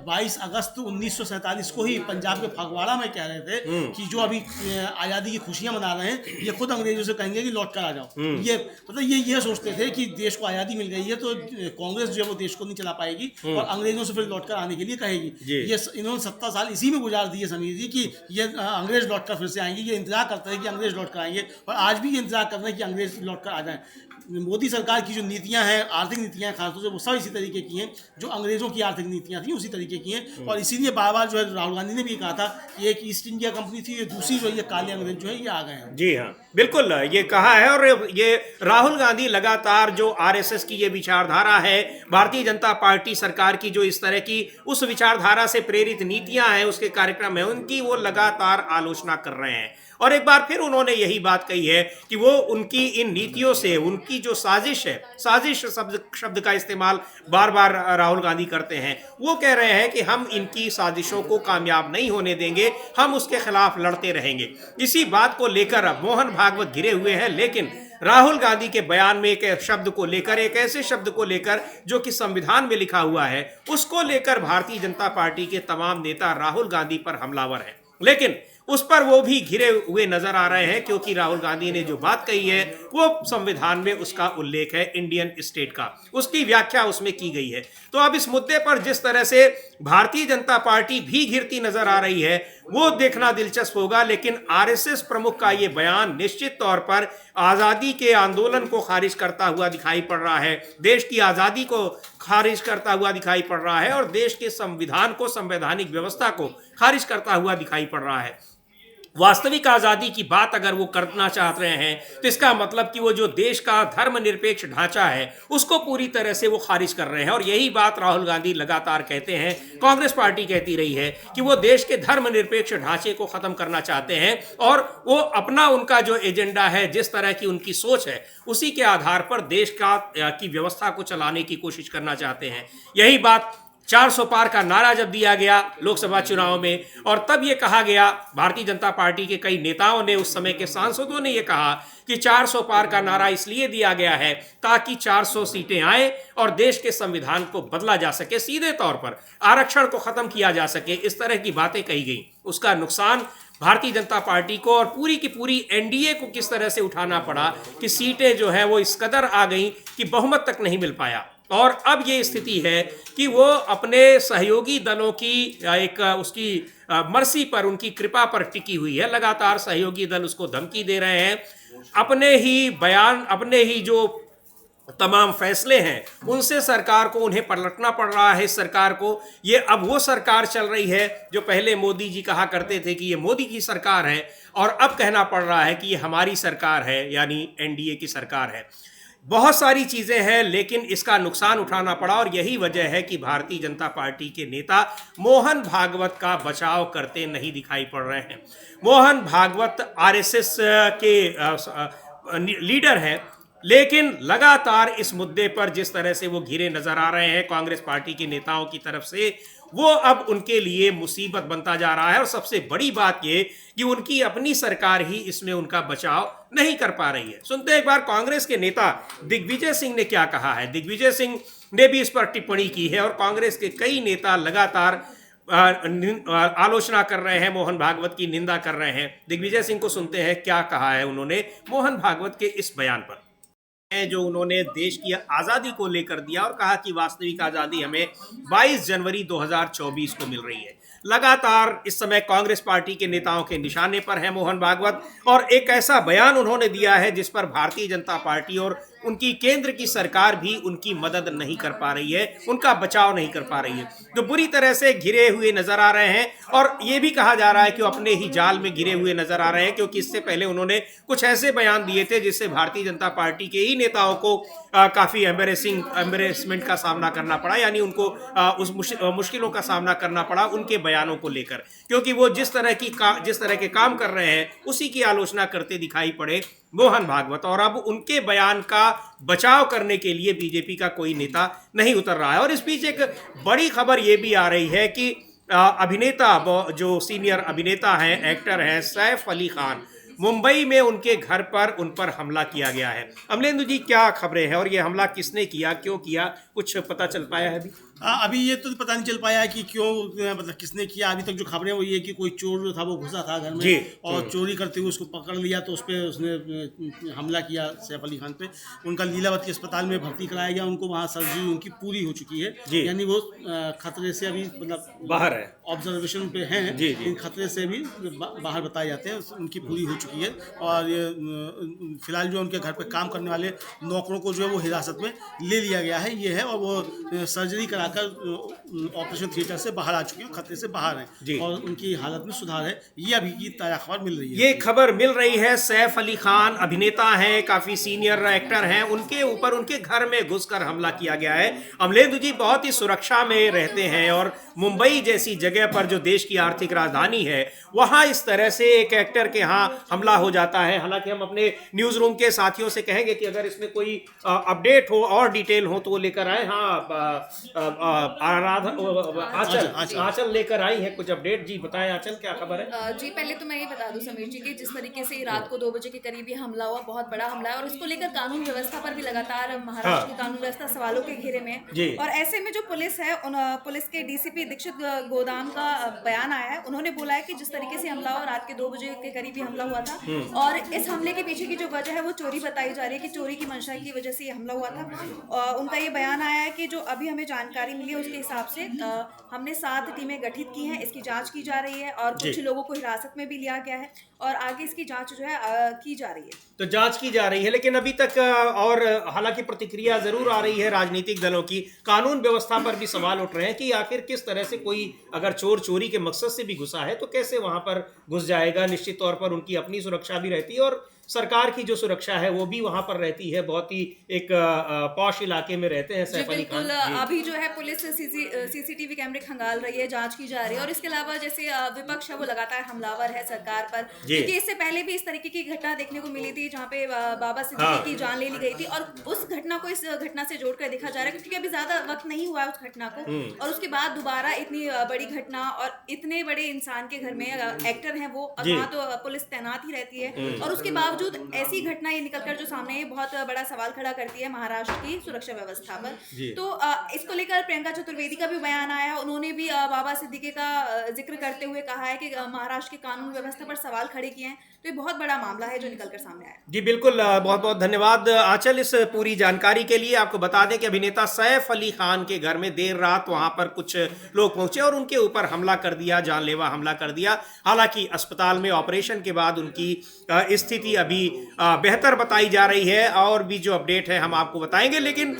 22 अगस्त 1947 को ही पंजाब के फगवाड़ा में कह रहे थे कि जो अभी आज़ादी की खुशियां मना रहे हैं ये खुद अंग्रेजों से कहेंगे कि लौट कर आ जाओ। ये मतलब ये सोचते थे कि देश को आज़ादी मिल गई है तो कांग्रेस जो है वो देश को नहीं चला पाएगी और अंग्रेजों से फिर लौट कर आने के लिए कहेगी। ये इन्होंने 70 साल इसी में गुजार दिए समीर जी कि ये अंग्रेज लौट कर फिर से आएंगे। ये इंतजार करते हैं कि अंग्रेज लौट कर आएंगे और आज भी ये इंतजार कर रहे हैं कि अंग्रेज लौट कर आ जाए। मोदी सरकार की जो नीतियां हैं, आर्थिक नीतियां हैं खासतौर से, वो सब इसी तरीके की हैं जो अंग्रेजों की आर्थिक नीतियां थी उसी तरीके की हैं। और इसीलिए बार बार जो है राहुल गांधी ने भी कहा था कि एक ईस्ट इंडिया कंपनी थी, ये दूसरी जो है ये काले अंग्रेज जो है ये आ गए हैं। जी हाँ, बिल्कुल ये कहा है। और ये राहुल गांधी लगातार जो आरएसएस की ये विचारधारा है, भारतीय जनता पार्टी सरकार की जो इस तरह की उस विचारधारा से प्रेरित नीतियां हैं, उसके कार्यक्रम है, उनकी वो लगातार आलोचना कर रहे हैं। और एक बार फिर उन्होंने यही बात कही है कि वो उनकी इन नीतियों से, उनकी जो साजिश है, साजिश शब्द का इस्तेमाल बार बार राहुल गांधी करते हैं, वो कह रहे हैं कि हम इनकी साजिशों को कामयाब नहीं होने देंगे, हम उसके खिलाफ लड़ते रहेंगे। इसी बात को लेकर अब मोहन भागवत घिरे हुए हैं, लेकिन राहुल गांधी के बयान में एक शब्द को लेकर, एक ऐसे शब्द को लेकर जो कि संविधान में लिखा हुआ है, उसको लेकर भारतीय जनता पार्टी के तमाम नेता राहुल गांधी पर हमलावर हैं। लेकिन उस पर वो भी घिरे हुए नजर आ रहे हैं, क्योंकि राहुल गांधी ने जो बात कही है वो संविधान में उसका उल्लेख है, इंडियन स्टेट का, उसकी व्याख्या उसमें की गई है। तो अब इस मुद्दे पर जिस तरह से भारतीय जनता पार्टी भी घिरती नजर आ रही है वो देखना दिलचस्प होगा। लेकिन आरएसएस प्रमुख का ये बयान निश्चित तौर पर आजादी के आंदोलन को खारिज करता हुआ दिखाई पड़ रहा है, देश की आजादी को खारिज करता हुआ दिखाई पड़ रहा है और देश के संविधान को, संवैधानिक व्यवस्था को खारिज करता हुआ दिखाई पड़ रहा है। वास्तविक आज़ादी की बात अगर वो करना चाह रहे हैं तो इसका मतलब कि वो जो देश का धर्मनिरपेक्ष ढांचा है उसको पूरी तरह से वो खारिज कर रहे हैं। और यही बात राहुल गांधी लगातार कहते हैं, कांग्रेस पार्टी कहती रही है कि वो देश के धर्मनिरपेक्ष ढांचे को खत्म करना चाहते हैं और वो अपना, उनका जो एजेंडा है, जिस तरह की उनकी सोच है, उसी के आधार पर देश की व्यवस्था को चलाने की कोशिश करना चाहते हैं। यही बात 400 पार का नारा जब दिया गया लोकसभा चुनाव में, और तब ये कहा गया, भारतीय जनता पार्टी के कई नेताओं ने, उस समय के सांसदों ने ये कहा कि 400 पार का नारा इसलिए दिया गया है ताकि 400 सीटें आए और देश के संविधान को बदला जा सके, सीधे तौर पर आरक्षण को खत्म किया जा सके, इस तरह की बातें कही गई। उसका नुकसान भारतीय जनता पार्टी को और पूरी की पूरी एनडीए को किस तरह से उठाना पड़ा कि सीटें जो है वो इस कदर आ गई कि बहुमत तक नहीं मिल पाया। और अब ये स्थिति है कि वो अपने सहयोगी दलों की एक उसकी मर्जी पर, उनकी कृपा पर टिकी हुई है। लगातार सहयोगी दल उसको धमकी दे रहे हैं, अपने ही बयान, अपने ही जो तमाम फैसले हैं उनसे सरकार को, उन्हें पलटना पड़ रहा है। इस सरकार को, ये अब वो सरकार चल रही है जो पहले मोदी जी कहा करते थे कि ये मोदी की सरकार है, और अब कहना पड़ रहा है कि ये हमारी सरकार है, यानी एनडीए की सरकार है। बहुत सारी चीज़ें हैं, लेकिन इसका नुकसान उठाना पड़ा और यही वजह है कि भारतीय जनता पार्टी के नेता मोहन भागवत का बचाव करते नहीं दिखाई पड़ रहे हैं। मोहन भागवत आरएसएस के लीडर हैं, लेकिन लगातार इस मुद्दे पर जिस तरह से वो घिरे नजर आ रहे हैं कांग्रेस पार्टी के नेताओं की तरफ से, वो अब उनके लिए मुसीबत बनता जा रहा है। और सबसे बड़ी बात ये कि उनकी अपनी सरकार ही इसमें उनका बचाव नहीं कर पा रही है। सुनते एक बार कांग्रेस के नेता दिग्विजय सिंह ने क्या कहा है। दिग्विजय सिंह ने भी इस पर टिप्पणी की है और कांग्रेस के कई नेता लगातार आलोचना कर रहे हैं, मोहन भागवत की निंदा कर रहे हैं। दिग्विजय सिंह को सुनते हैं क्या कहा है उन्होंने मोहन भागवत के इस बयान पर, जो उन्होंने देश की आज़ादी को लेकर दिया और कहा कि वास्तविक आज़ादी हमें 22 जनवरी 2024 को मिल रही है। लगातार इस समय कांग्रेस पार्टी के नेताओं के निशाने पर है मोहन भागवत, और एक ऐसा बयान उन्होंने दिया है जिस पर भारतीय जनता पार्टी और उनकी केंद्र की सरकार भी उनकी मदद नहीं कर पा रही है, उनका बचाव नहीं कर पा रही है। तो बुरी तरह से घिरे हुए नजर आ रहे हैं और ये भी कहा जा रहा है कि वो अपने ही जाल में घिरे हुए नजर आ रहे हैं, क्योंकि इससे पहले उन्होंने कुछ ऐसे बयान दिए थे जिससे भारतीय जनता पार्टी के ही नेताओं को काफी एम्बेरसमेंट का सामना करना पड़ा, यानी उनको उस मुश्किलों का सामना करना पड़ा उनके बयानों को लेकर, क्योंकि वो जिस तरह के काम कर रहे हैं उसी की आलोचना करते दिखाई पड़े मोहन भागवत। और अब उनके बयान का बचाव करने के लिए बीजेपी का कोई नेता नहीं उतर रहा है। और इस बीच एक बड़ी खबर ये भी आ रही है कि अभिनेता, जो सीनियर अभिनेता हैं, एक्टर हैं, सैफ अली खान, मुंबई में उनके घर पर उन पर हमला किया गया है। अमलेंदु जी, क्या खबरें हैं और ये हमला किसने किया, क्यों किया, कुछ पता चल पाया है अभी? अभी ये तो पता नहीं चल पाया कि क्यों, मतलब किसने किया। अभी तक जो खबरें वो ये कि कोई चोर जो था वो घुसा था घर में और चोरी करते हुए उसको पकड़ लिया, तो उस पर उसने हमला किया सैफ अली खान पे। उनका लीलावती अस्पताल में भर्ती कराया गया, उनको वहाँ सर्जरी उनकी पूरी हो चुकी है, यानी वो खतरे से अभी मतलब बाहर है, ऑब्जर्वेशन पे हैं, इन खतरे से भी बाहर बताए जाते हैं, उनकी पूरी हो चुकी है। और फिलहाल जो उनके घर पे काम करने वाले नौकरों को जो है वो हिरासत में ले लिया गया है, ये है। और वो सर्जरी कराकर ऑपरेशन थिएटर से बाहर आ चुके हैं, खतरे से बाहर हैं और उनकी हालत में सुधार है। ये अभी की ताजा खबर मिल रही है। ये खबर मिल रही है, सैफ अली खान अभिनेता हैं, काफी सीनियर एक्टर हैं, उनके ऊपर उनके घर में घुसकर हमला किया गया है। अमलेंदु जी बहुत ही सुरक्षा में रहते हैं और मुंबई जैसी जगह पर, जो देश की आर्थिक राजधानी है, वहां इस तरह से एक एक्टर के यहाँ हमला हो जाता है। हालांकि हम अपने न्यूज रूम के साथियों से कहेंगे कि अगर इसमें कोई अपडेट हो और डिटेल हो तो वो लेकर आए। हाँ, आंचल लेकर आई है कुछ अपडेट। जी बताएं आंचल, क्या खबर है? जी पहले तो मैं ये बता दूं समीर जी कि जिस तरीके से रात को 2 बजे के करीब ये हमला हुआ, बहुत बड़ा हमला है और इसको लेकर कानून व्यवस्था पर भी लगातार महाराष्ट्र की कानून व्यवस्था सवालों के घेरे में है। और ऐसे में जो पुलिस है, पुलिस के डीसीपी दीक्षित गोदाम का बयान आया है। उन्होंने बोला है कि जिस तरीके से हमला हुआ, रात के 2 बजे के करीब ये हमला हुआ था और इस हमले के पीछे की जो वजह है वो चोरी बताई जा रही है कि चोरी की मंशा की वजह से ये हमला हुआ था। उनका ये बयान आया है कि जो अभी हमें जानकारी मिली है उसके हिसाब से हमने 7 टीमें गठित की हैं, इसकी जांच की जा रही है और कुछ लोगों को हिरासत में भी लिया गया है और आगे इसकी जांच जो है की जा रही है। तो जांच की जा रही है, लेकिन अभी तक और हालांकि प्रतिक्रिया जरूर आ रही है राजनीतिक दलों की, कानून व्यवस्था पर भी सवाल उठ रहे हैं कि आखिर किस तरह से कोई अगर चोर चोरी के मकसद से भी घुसा है तो कैसे वहां पर घुस जाएगा। निश्चित तौर पर उनकी अपनी सुरक्षा भी रहती है और सरकार की जो सुरक्षा है वो भी वहां पर रहती है। बहुत ही एक पॉश इलाके में रहते हैं सैफ अली खान। अभी जो है पुलिस सीसीटीवी कैमरे खंगाल रही है, जांच की जा रही है और इसके अलावा जैसे विपक्ष है वो लगातार हमलावर है सरकार पर, क्योंकि इससे पहले भी इस तरीके की घटना देखने को मिली थी जहाँ पे बाबा सिद्दीकी की जान ले ली गई थी और उस घटना को इस घटना से जोड़कर देखा जा रहा है, क्योंकि अभी ज्यादा वक्त नहीं हुआ है उस घटना को और उसके बाद दोबारा इतनी बड़ी घटना और इतने बड़े इंसान के घर में एक्टर है वो, और वहाँ तो पुलिस तैनात ही रहती है और उसके बावजूद ऐसी घटना ये निकलकर जो सामने ये बहुत बड़ा सवाल खड़ा करती है महाराष्ट्र की सुरक्षा व्यवस्था पर। तो इसको लेकर प्रियंका चतुर्वेदी का भी बयान आया, उन्होंने भी बाबा सिद्दीकी का जिक्र करते हुए कहा है कि महाराष्ट्र की कानून व्यवस्था पर सवाल खड़े किए हैं। तो ये बहुत बड़ा मामला है जो निकलकर सामने आया। जी बिल्कुल, बहुत बहुत धन्यवाद आंचल इस पूरी जानकारी के लिए। आपको बता दें कि अभिनेता सैफ अली खान के घर में देर रात वहां पर कुछ लोग पहुंचे और उनके ऊपर हमला कर दिया, जानलेवा हमला कर दिया। हालांकि अस्पताल में ऑपरेशन के बाद उनकी स्थिति अभी बेहतर बताई जा रही है और भी जो अपडेट है हम आपको बताएंगे। लेकिन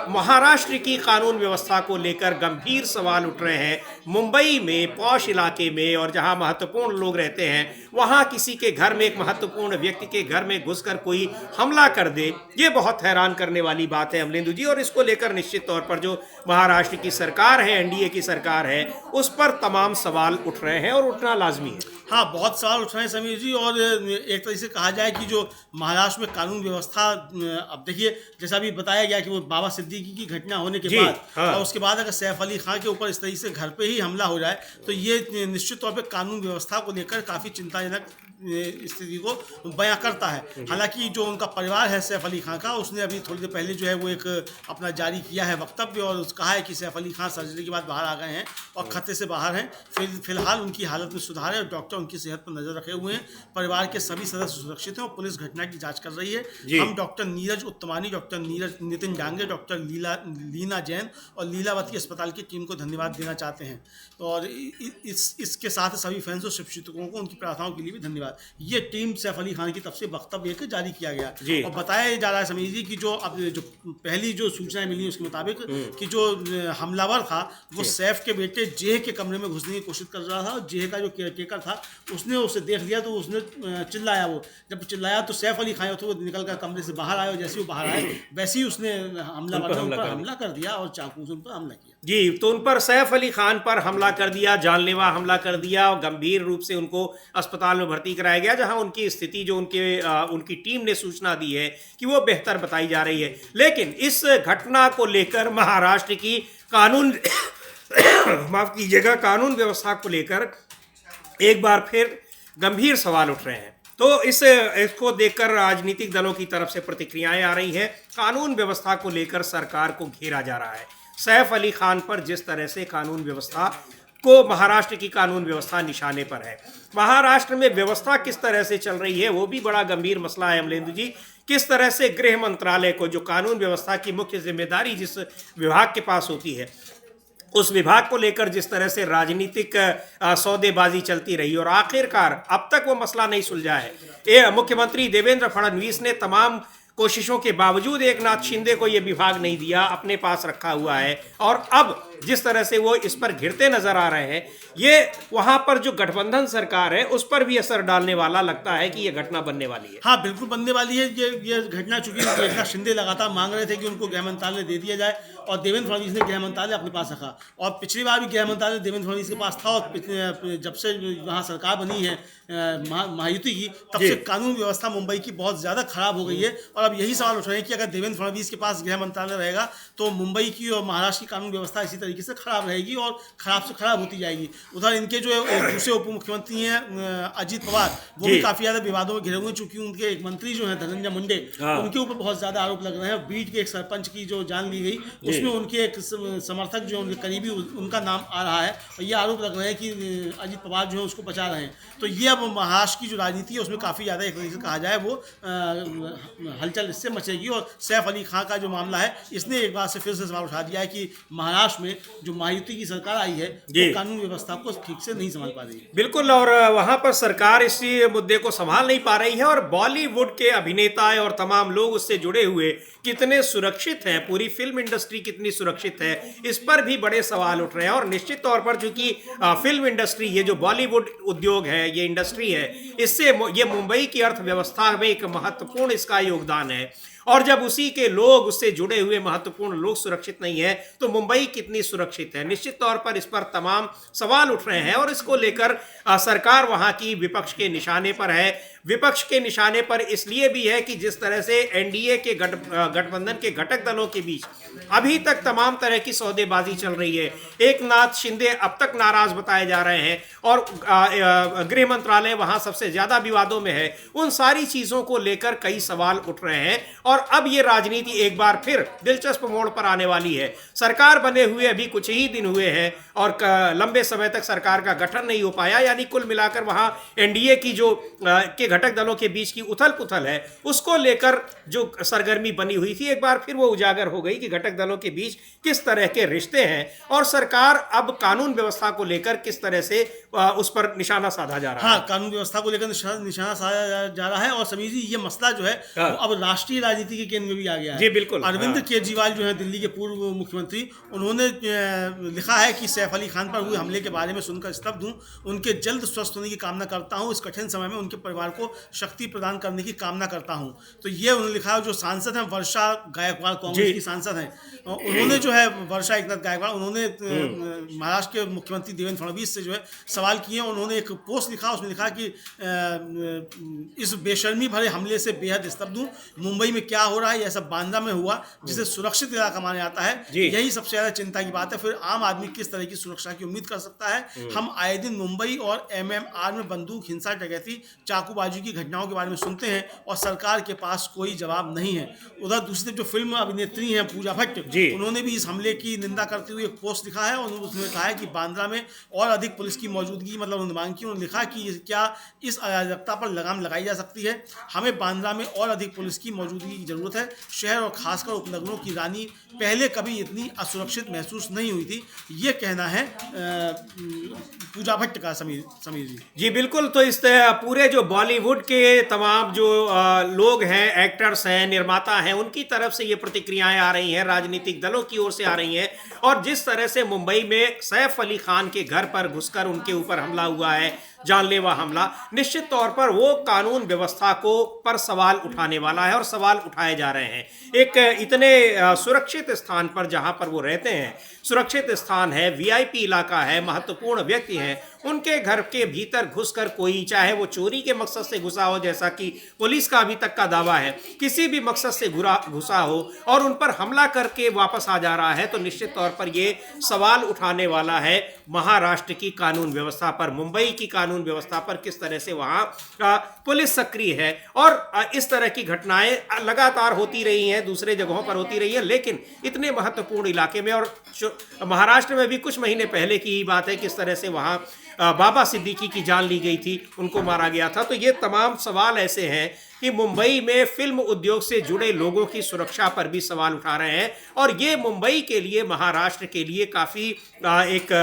महाराष्ट्र की कानून व्यवस्था को लेकर गंभीर सवाल उठ रहे हैं। मुंबई में पॉश इलाके में और जहां महत्वपूर्ण लोग रहते हैं वहां किसी के घर में, एक महत्वपूर्ण व्यक्ति के घर में घुसकर कोई हमला कर दे, ये बहुत हैरान करने वाली बात है अमलेंदु जी। और इसको लेकर निश्चित तौर पर जो महाराष्ट्र की सरकार है, एनडीए की सरकार है, उस पर तमाम सवाल उठ रहे हैं और उठना लाजमी है। हाँ, बहुत सवाल उठ रहे हैं समीर जी। और एक तरह से कहा जाए कि जो महाराष्ट्र में कानून व्यवस्था, अब देखिए जैसा अभी बताया गया कि वो बाबा सिद्दीकी की घटना होने के बाद और उसके बाद अगर सैफ अली खान के ऊपर इस तरीके से घर पे ही हमला हो जाए तो ये निश्चित तौर पे कानून व्यवस्था को लेकर काफ़ी चिंताजनक स्थिति को बयां करता है। हालांकि जो उनका परिवार है सैफ अली खान का, उसने अभी थोड़ी देर पहले जो है वो एक अपना जारी किया है वक्तव्य और कहा है कि सैफ अली खान सर्जरी के बाद बाहर आ गए हैं और खतरे से बाहर हैं। फिलहाल उनकी हालत में सुधार है और डॉक्टर और उनकी सेहत पर नजर रखे हुए हैं। परिवार के सभी सदस्य सुरक्षित हैं और पुलिस घटना की जांच कर रही है। हम doctor Neeraj Uttamani, doctor Neeraj Nitin Dange, doctor Leena Jain और लीलावती अस्पताल की टीम को धन्यवाद देना चाहते हैं और इसके साथ सभी फैंस और शिक्षकों को उनकी प्रार्थनाओं के लिए भी धन्यवाद। ये टीम सैफ अली खान की तरफ से वक्तव्य एक जारी किया गया और बताया जा रहा है समीर जी कि जो पहली जो सूचनाएं मिली उसके मुताबिक कि जो हमलावर था वो सैफ के बेटे जेह के कमरे में घुसने की कोशिश कर रहा था और जेह का जो केयरटेकर था उसने उसे देख लिया तो उसने चिल्लाया। वो जब चिल्लाया तो सैफ अली खान तो वो निकल कर कमरे से बाहर आया और जैसे वो बाहर आए वैसे ही उसने हमलावर पर हमला कर दिया और चाकू से उन पर हमला किया। जी, तो उन पर सैफ अली खान पर हमला कर दिया, जानलेवा हमला कर दिया और गंभीर रूप से उनको अस्पताल में भर्ती कराया गया, जहां उनकी स्थिति जो उनकी टीम ने सूचना दी है कि वो बेहतर बताई जा रही है। लेकिन इस घटना को लेकर महाराष्ट्र की कानून माफ कीजिएगा, कानून व्यवस्था को लेकर एक बार फिर गंभीर सवाल उठ रहे हैं। तो इसको देखकर राजनीतिक दलों की तरफ से प्रतिक्रियाएं आ रही हैं। कानून व्यवस्था को लेकर सरकार को घेरा जा रहा है। सैफ अली खान पर जिस तरह से कानून व्यवस्था को, महाराष्ट्र की कानून व्यवस्था निशाने पर है, महाराष्ट्र में व्यवस्था किस तरह से चल रही है वो भी बड़ा गंभीर मसला है। अमलेंदु जी, किस तरह से गृह मंत्रालय को, जो कानून व्यवस्था की मुख्य जिम्मेदारी जिस विभाग के पास होती है, उस विभाग को लेकर जिस तरह से राजनीतिक सौदेबाजी चलती रही और आखिरकार अब तक वो मसला नहीं सुलझा है। मुख्यमंत्री देवेंद्र फडणवीस ने तमाम कोशिशों के बावजूद एकनाथ शिंदे को ये विभाग नहीं दिया, अपने पास रखा हुआ है और अब जिस तरह से वो इस पर घिरते नजर आ रहे हैं, ये वहां पर जो गठबंधन सरकार है उस पर भी असर डालने वाला लगता है कि ये घटना बनने वाली है। हाँ, बिल्कुल बनने वाली है ये घटना। चूंकि एकनाथ शिंदे लगातार मांग रहे थे कि उनको गृह मंत्रालय दे दिया जाए और देवेंद्र फडणवीस ने गृह मंत्रालय अपने पास रखा और पिछली बार भी गृह मंत्रालय देवेंद्र फडणवीस के पास था और जब से वहाँ सरकार बनी है महायुति की, तब से कानून व्यवस्था मुंबई की बहुत ज़्यादा खराब हो गई है। और अब यही सवाल उठ रहे हैं कि अगर देवेंद्र फडणवीस के पास गृह मंत्रालय रहेगा तो मुंबई की और महाराष्ट्र की कानून व्यवस्था इसी तरीके से खराब रहेगी और खराब से खराब होती जाएगी। उधर इनके जो दूसरे उप मुख्यमंत्री हैं अजित पवार, वो भी काफ़ी ज़्यादा विवादों में घिरे हुए हैं, चूंकि उनके एक मंत्री जो है धनंजय मुंडे, उनके ऊपर बहुत ज़्यादा आरोप लग रहे हैं। बीट के एक सरपंच की जो जान ली गई उसमें उनके एक समर्थक जो उनके करीबी उनका नाम आ रहा है और ये आरोप लग रहे हैं कि अजित पवार जो है उसको बचा रहे हैं। तो ये अब महाराष्ट्र की जो राजनीति है उसमें काफ़ी ज़्यादा एक तरीके से कहा जाए वो हलचल इससे मचेगी। और सैफ अली खान का जो मामला है इसने एक बार से फिर से सवाल उठा दिया है कि महाराष्ट्र में जो महायुति की सरकार आई है वो कानून व्यवस्था को ठीक से नहीं संभाल पा रही है। बिल्कुल, और वहां पर सरकार इसी मुद्दे को संभाल नहीं पा रही है और बॉलीवुड के अभिनेता और तमाम लोग उससे जुड़े हुए कितने सुरक्षित हैं, पूरी फिल्म इंडस्ट्री कितनी सुरक्षित है, इस पर भी बड़े सवाल उठ रहे हैं। और निश्चित तौर पर चूंकि फिल्म इंडस्ट्री, ये जो बॉलीवुड उद्योग है, ये इंडस्ट्री है, इससे ये मुंबई की अर्थव्यवस्था में एक महत्वपूर्ण इसका योगदान है और जब उसी के लोग, उससे जुड़े हुए महत्वपूर्ण लोग सुरक्षित नहीं है तो मुंबई कितनी सुरक्षित है। निश्चित तौर पर इस पर तमाम सवाल उठ रहे हैं और इसको लेकर सरकार वहां की विपक्ष के निशाने पर है। विपक्ष के निशाने पर इसलिए भी है कि जिस तरह से एनडीए के गठबंधन के घटक दलों के बीच अभी तक तमाम तरह की सौदेबाजी चल रही है। एकनाथ शिंदे अब तक नाराज बताए जा रहे हैं और गृह मंत्रालय वहां सबसे ज्यादा विवादों में है। उन सारी चीजों को लेकर कई सवाल उठ रहे हैं और अब ये राजनीति एक बार फिर दिलचस्प मोड़ पर आने वाली है। सरकार बने हुए अभी कुछ ही दिन हुए हैं और लंबे समय तक सरकार का गठन नहीं हो पाया, यानी कुल मिलाकर वहां एनडीए की जो के घटक दलों के बीच की उथल पुथल है उसको लेकर जो सरगर्मी बनी हुई थी एक बार फिर वो उजागर हो गई कि घटक दलों के बीच किस तरह के रिश्ते हैं और सरकार अब कानून व्यवस्था को लेकर किस तरह से उस पर निशाना साधा जा रहा है। हाँ, कानून व्यवस्था को लेकर निशाना साधा जा रहा है और समीर जी ये मसला जो है अब राष्ट्रीय राजनीति के केंद्र में भी आ गया है। जी बिल्कुल। अरविंद केजरीवाल जो है दिल्ली के पूर्व मुख्यमंत्री, उन्होंने लिखा है कि सैफ अली खान पर हुए हमले के बारे में सुनकर स्तब्ध हूँ, उनके जल्द स्वस्थ होने की कामना करता हूँ, इस कठिन समय में उनके परिवार को शक्ति प्रदान करने की कामना करता हूँ। तो ये उन्होंने लिखा है। जो सांसद हैं वर्षा गायकवाड़, कांग्रेस की सांसद हैं, उन्होंने जो है वर्षा एकनाथ गायकवाड़, उन्होंने महाराष्ट्र के मुख्यमंत्री देवेंद्र फडणवीस से जो है सवाल किए। उन्होंने एक पोस्ट लिखा, उसमें लिखा कि इस बेशर्मी भरे हमले से बेहद स्तब्ध हूँ। मुंबई में क्या हो रहा है, यह सब बांद्रा में हुआ जिसे सुरक्षित इलाका माना जाता है, यही सबसे ज्यादा चिंता की बात है। फिर आम आदमी किस तरह की सुरक्षा की उम्मीद कर सकता है। हम आए दिन मुंबई और एमएमआर में बंदूक हिंसा, डकैती, चाकूबाजी की घटनाओं के बारे में सुनते हैं और सरकार के पास कोई जवाब नहीं है। उधर दूसरी तरफ जो फिल्म अभिनेत्री हैं पूजा भट्ट, उन्होंने भी इस हमले की निंदा करते हुए एक पोस्ट लिखा है और उसने कहा है कि बांद्रा में और अधिक पुलिस की मौजूदगी मौजूदगी मतलब उन्होंने मांग की। उन्होंने लिखा कि क्या इस अराजकता पर लगाम लगाई जा सकती है। हमें बांद्रा में और अधिक पुलिस की मौजूदगी की जरूरत है। शहर और खासकर उपनगरों की रानी पहले कभी इतनी असुरक्षित महसूस नहीं हुई थी। ये कहना है पूजा भट्ट का। समीर जी जी बिल्कुल। तो इस पूरे जो बॉलीवुड के तमाम जो लोग हैं, एक्टर्स हैं, निर्माता हैं, उनकी तरफ से ये प्रतिक्रियाएं आ रही हैं, राजनीतिक दलों की ओर से आ रही हैं। और जिस तरह से मुंबई में सैफ अली खान के घर पर घुसकर उनके ऊपर हमला हुआ है, जानलेवा हमला, निश्चित तौर पर वो कानून व्यवस्था को पर सवाल उठाने वाला है और सवाल उठाए जा रहे हैं। एक इतने सुरक्षित स्थान पर जहां पर वो रहते हैं, सुरक्षित स्थान है, वीआईपी इलाका है, महत्वपूर्ण व्यक्ति हैं, उनके घर के भीतर घुसकर कोई, चाहे वो चोरी के मकसद से घुसा हो जैसा कि पुलिस का अभी तक का दावा है, किसी भी मकसद से घुसा हो और उन पर हमला करके वापस आ जा रहा है, तो निश्चित तौर पर ये सवाल उठाने वाला है महाराष्ट्र की कानून व्यवस्था पर, मुंबई की कानून व्यवस्था पर, किस तरह से वहां पुलिस सक्रिय है। और इस तरह की घटनाएं लगातार होती रही हैं, दूसरे जगहों पर होती रही है, लेकिन इतने महत्वपूर्ण इलाके में, और महाराष्ट्र में भी कुछ महीने पहले की ही बात है, किस तरह से वहां बाबा सिद्दीकी की जान ली गई थी, उनको मारा गया था। तो ये तमाम सवाल ऐसे हैं कि मुंबई में फिल्म उद्योग से जुड़े लोगों की सुरक्षा पर भी सवाल उठा रहे हैं। और ये मुंबई के लिए, महाराष्ट्र के लिए काफ़ी एक